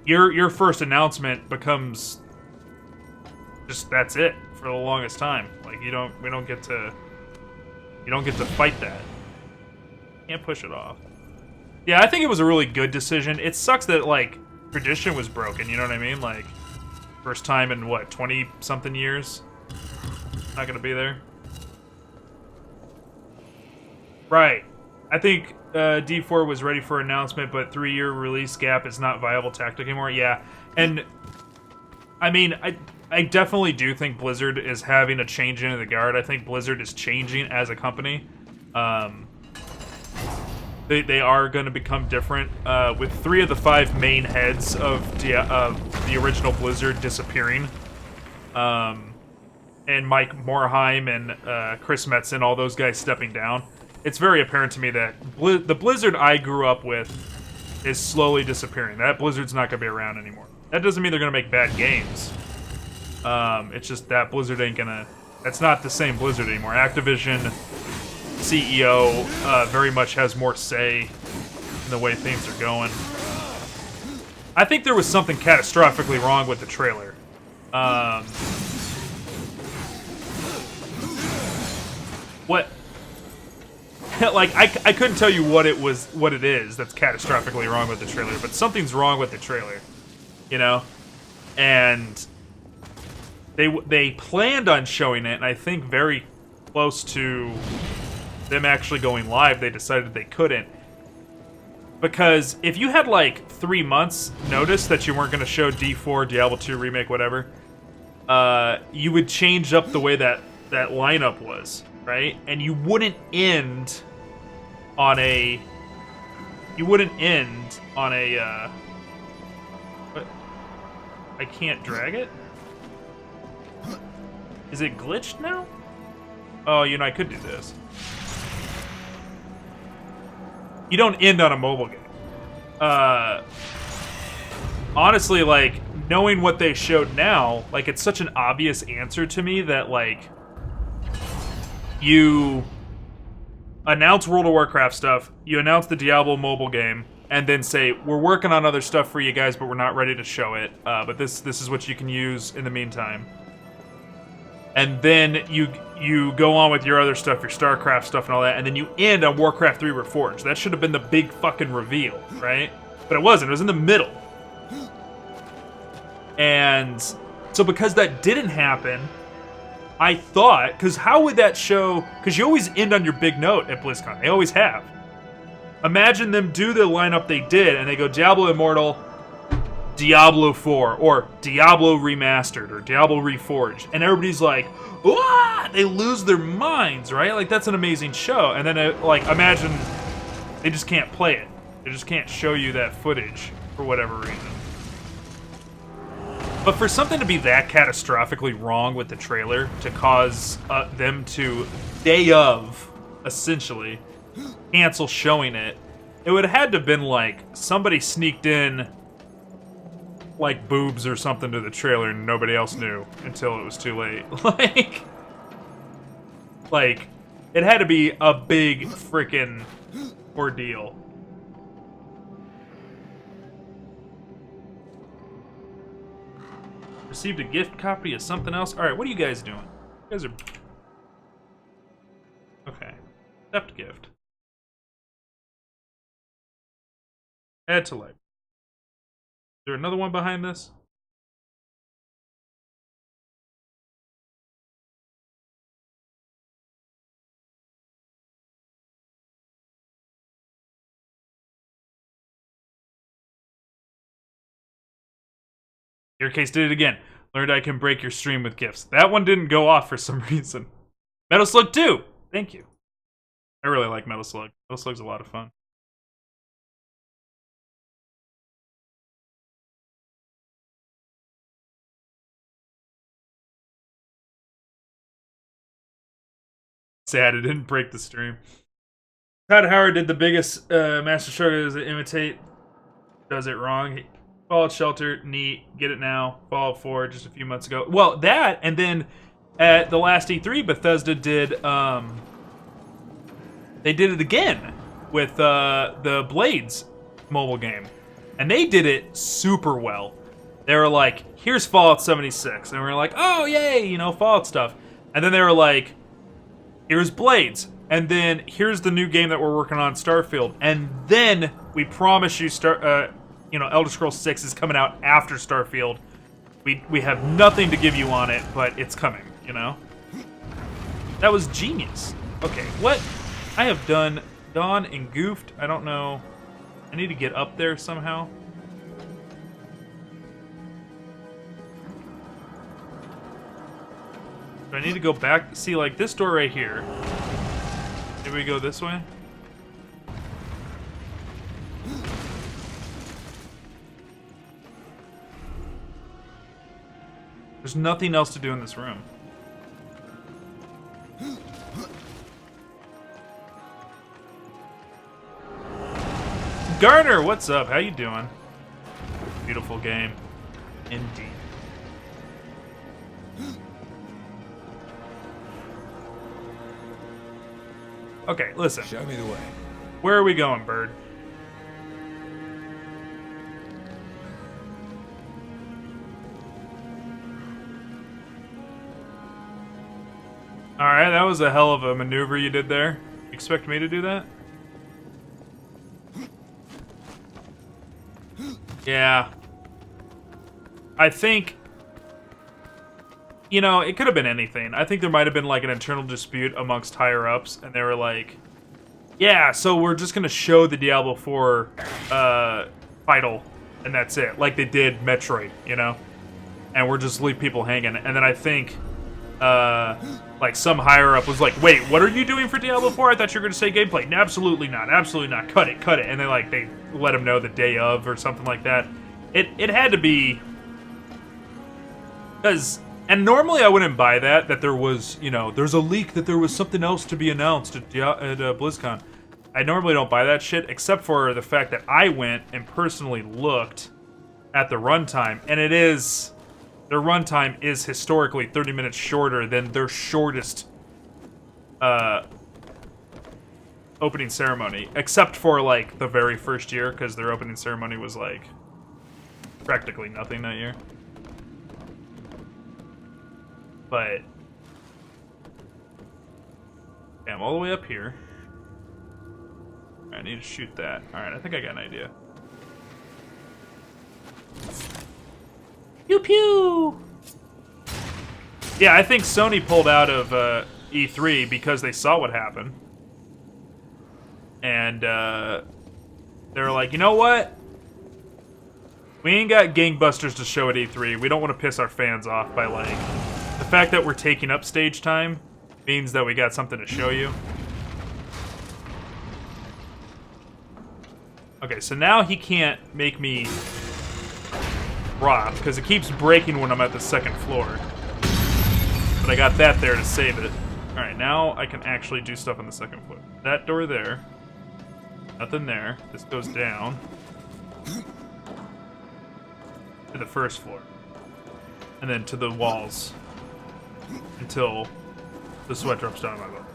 your first announcement becomes just that's it for the longest time. Like we don't get to fight that. Can't push it off. Yeah, I think it was a really good decision. It sucks that like tradition was broken, you know what I mean? Like first time in what, 20 something years? Not gonna be there. Right. I think D4 was ready for announcement, but 3-year release gap is not viable tactic anymore. Yeah, and I mean, I definitely do think Blizzard is having a change into the guard. I think Blizzard is changing as a company. They are going to become different, with 3 of the 5 main heads of the original Blizzard disappearing. And Mike Morhaime and Chris Metzen, all those guys stepping down. It's very apparent to me that the Blizzard I grew up with is slowly disappearing. That Blizzard's not going to be around anymore. That doesn't mean they're going to make bad games. It's just that Blizzard ain't going to... That's not the same Blizzard anymore. Activision CEO very much has more say in the way things are going. I think there was something catastrophically wrong with the trailer. What... Like, I couldn't tell you what it is that's catastrophically wrong with the trailer, but something's wrong with the trailer, you know? And they planned on showing it, and I think very close to them actually going live, they decided they couldn't. Because if you had, like, 3 months notice that you weren't going to show D4, Diablo 2 Remake, whatever, you would change up the way that lineup was, right? And you wouldn't end on a... What? I can't drag it? Is it glitched now? Oh, you know, I could do this. You don't end on a mobile game. Honestly, like, knowing what they showed now, like, it's such an obvious answer to me that, like, you announce World of Warcraft stuff, you announce the Diablo mobile game, and then say, we're working on other stuff for you guys, but we're not ready to show it. But this is what you can use in the meantime. And then you go on with your other stuff, your StarCraft stuff and all that, and then you end on Warcraft 3 Reforged. That should have been the big fucking reveal, right? But it wasn't. It was in the middle. And so because that didn't happen, I thought, because how would that show... Because you always end on your big note at BlizzCon. They always have. Imagine them do the lineup they did, and they go Diablo Immortal, Diablo 4, or Diablo Remastered, or Diablo Reforged. And everybody's like, "Wah!" They lose their minds, right? Like, that's an amazing show. And then, like, imagine they just can't play it. They just can't show you that footage for whatever reason. But for something to be that catastrophically wrong with the trailer to cause them to, day of, essentially, cancel showing it, it would have had to have been like somebody sneaked in like boobs or something to the trailer and nobody else knew until it was too late. Like, it had to be a big frickin' ordeal. Received a gift copy of something else. Alright, what are you guys doing? You guys are... Okay. Accept gift. Add to library. Is there another one behind this? Your case did it again. Learned I can break your stream with gifts. That one didn't go off for some reason. Metal Slug 2! Thank you. I really like Metal Slug. Metal Slug's a lot of fun. Sad it didn't break the stream. Todd Howard did the biggest Master Struggle is to imitate. Does it wrong. Fallout Shelter, neat. Get it now. Fallout 4 just a few months ago. Well, that, and then at the last E3, Bethesda did, they did it again. with the Blades mobile game, and they did it super well. They were like, "Here's Fallout 76," and we were like, "Oh yay, you know, Fallout stuff." And then they were like, "Here's Blades," and then here's the new game that we're working on, Starfield, and then we promise you, Elder Scrolls 6 is coming out after Starfield. We have nothing to give you on it, but it's coming. You know, that was genius. Okay, what I have done, Dawn and goofed. I don't know. I need to get up there somehow. Do I need to go back? See, like this door right here. Maybe we go this way? There's nothing else to do in this room. Garner, what's up? How you doing? Beautiful game. Indeed. Okay, listen. Show me the way. Where are we going, bird? Alright, that was a hell of a maneuver you did there. Expect me to do that? Yeah. I think, you know, it could have been anything. I think there might have been like an internal dispute amongst higher-ups, and they were like, yeah, so we're just going to show the Diablo 4 title, and that's it. Like they did Metroid, you know? And we're just leave people hanging. And then I think, like some higher-up was like, wait, what are you doing for Diablo 4? I thought you were going to say gameplay. No, absolutely not. Absolutely not. Cut it. Cut it. And then, they let him know the day of or something like that. It had to be... And normally I wouldn't buy that there was, you know, there's a leak that there was something else to be announced at BlizzCon. I normally don't buy that shit, except for the fact that I went and personally looked at the runtime, and it is... Their runtime is historically 30 minutes shorter than their shortest opening ceremony, except for, like, the very first year, because their opening ceremony was, like, practically nothing that year. But... yeah, I'm all the way up here. I need to shoot that. Alright, I think I got an idea. Pew pew! Yeah, I think Sony pulled out of E3 because they saw what happened. And they were like, you know what? We ain't got gangbusters to show at E3. We don't want to piss our fans off by, like... The fact that we're taking up stage time means that we got something to show you. Okay, so now he can't make me drop, because it keeps breaking when I'm at the second floor. But I got that there to save it. Alright, now I can actually do stuff on the second floor. That door there. Nothing there. This goes down to the first floor. And then to the walls. Until the sweat drops down on my butt.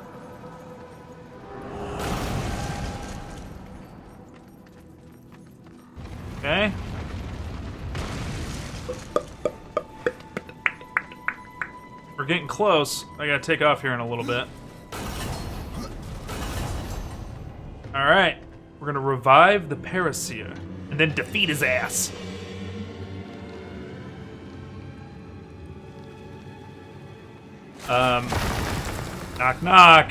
Okay. We're getting close. I gotta take off here in a little bit. Alright. We're gonna revive the Paraseer. And then defeat his ass. Knock knock.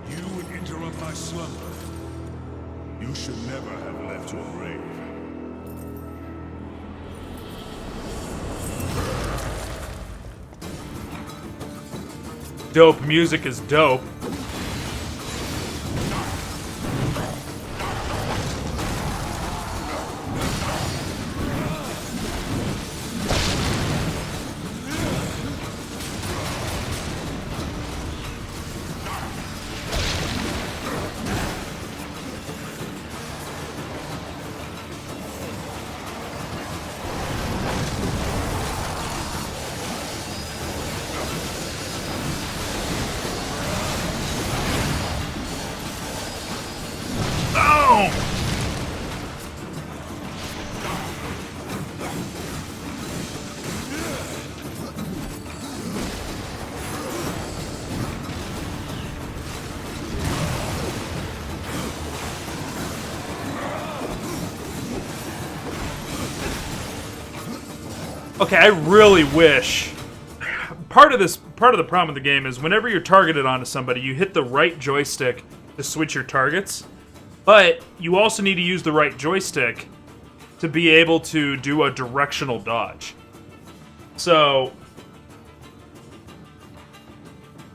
You would interrupt my slumber. You should never have left your grave. Dope music is dope. Okay, I really wish... Part of the problem with the game is whenever you're targeted onto somebody, you hit the right joystick to switch your targets, but you also need to use the right joystick to be able to do a directional dodge. So...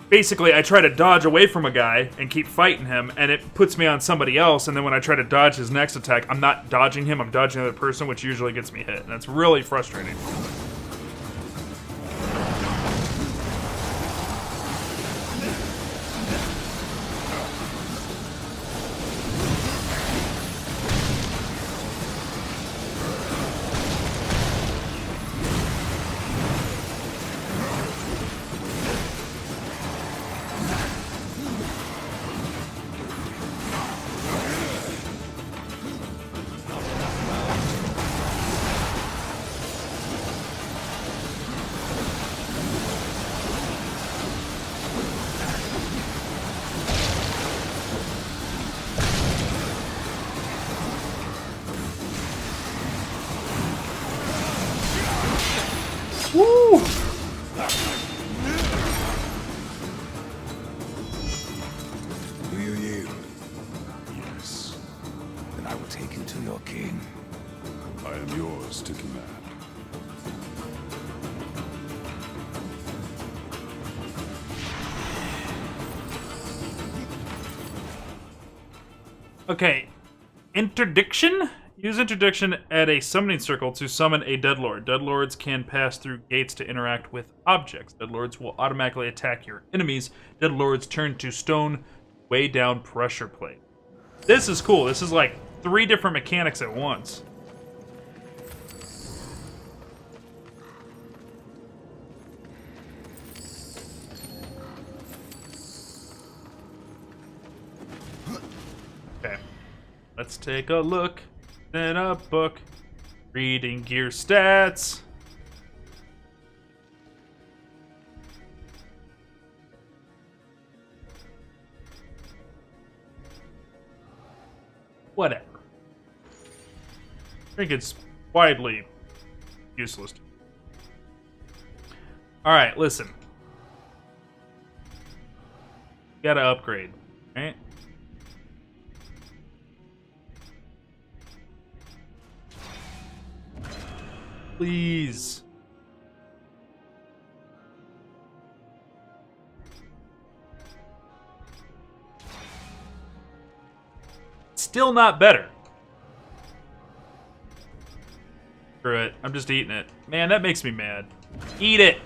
basically, I try to dodge away from a guy and keep fighting him, and it puts me on somebody else, and then when I try to dodge his next attack, I'm not dodging him, I'm dodging the other person, which usually gets me hit, and that's really frustrating. Woo! Do you yield? Yes. Then I will take you to your king. I am yours to command. Okay. Interdiction? Use interdiction at a summoning circle to summon a Deadlord. Deadlords can pass through gates to interact with objects. Deadlords will automatically attack your enemies. Deadlords turn to stone, weigh down pressure plate. This is cool. This is like 3 different mechanics at once. Okay. Let's take a look in a book. Reading gear stats. Whatever. I think it's widely useless. Alright, listen. Gotta upgrade, right? Please. Still not better. Screw it. I'm just eating it. Man, that makes me mad. Eat it.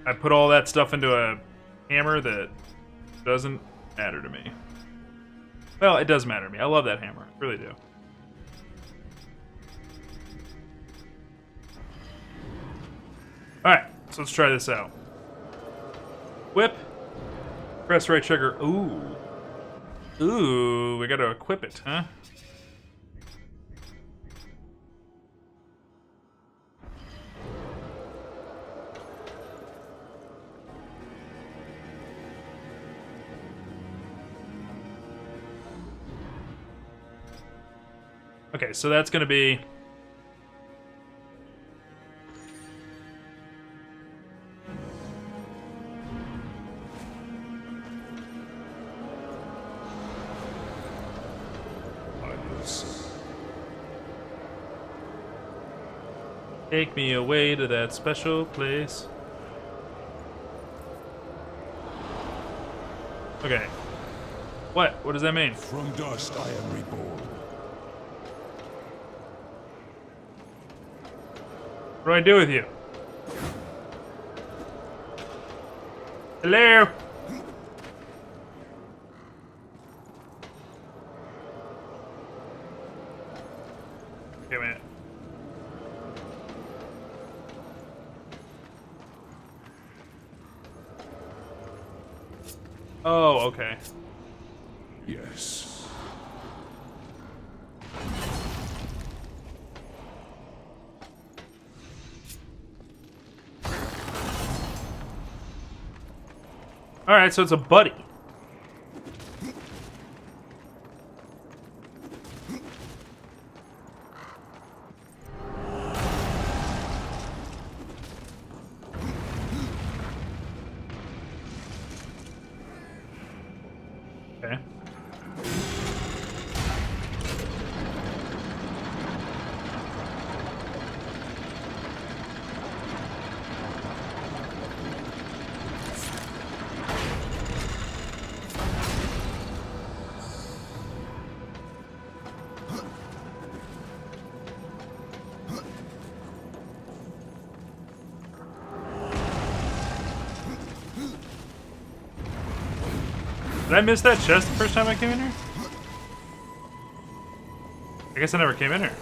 I put all that stuff into a hammer that doesn't matter to me. Well, it does matter to me. I love that hammer. I really do. Alright, so let's try this out. Whip. Press right trigger. Ooh. Ooh, we gotta equip it, huh? Okay, so that's gonna be... Take me away to that special place. Okay. What? What does that mean? From dust I am reborn. What do I do with you? Hello? Okay, a minute. Oh, okay. Yes. Alright, so it's a buddy. Did I miss that chest the first time I came in here? I guess I never came in here.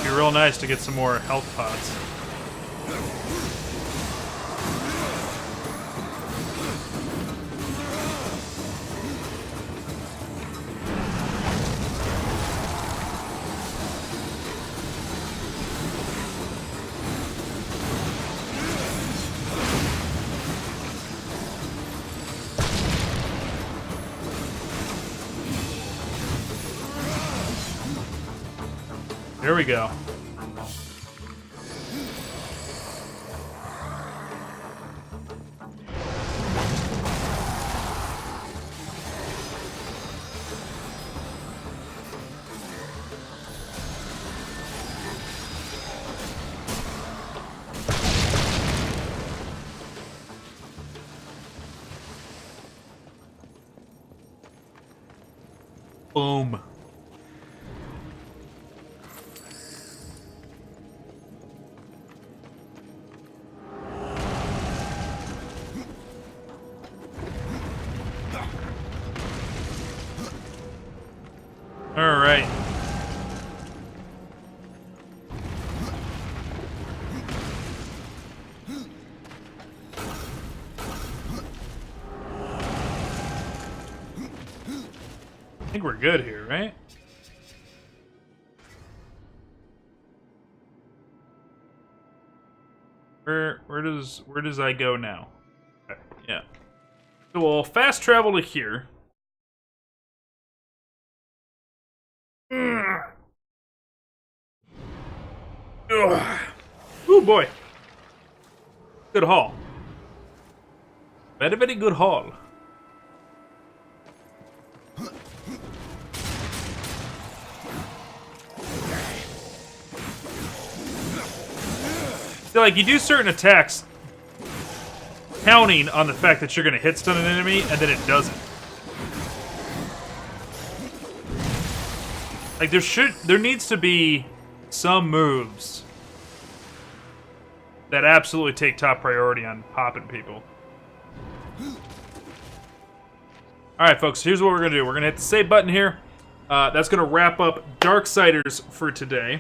Be real nice to get some more health pots. There we go. Boom. All right. I think we're good here, right? Where does I go now? Okay, yeah. So we'll fast travel to here. Oh boy. Good haul. Very, very good haul. So, like, you do certain attacks counting on the fact that you're going to hit stun an enemy, and then it doesn't. Like, there needs to be some moves that absolutely take top priority on popping people. Alright, folks, here's what we're going to do. We're going to hit the save button here. That's going to wrap up Darksiders for today.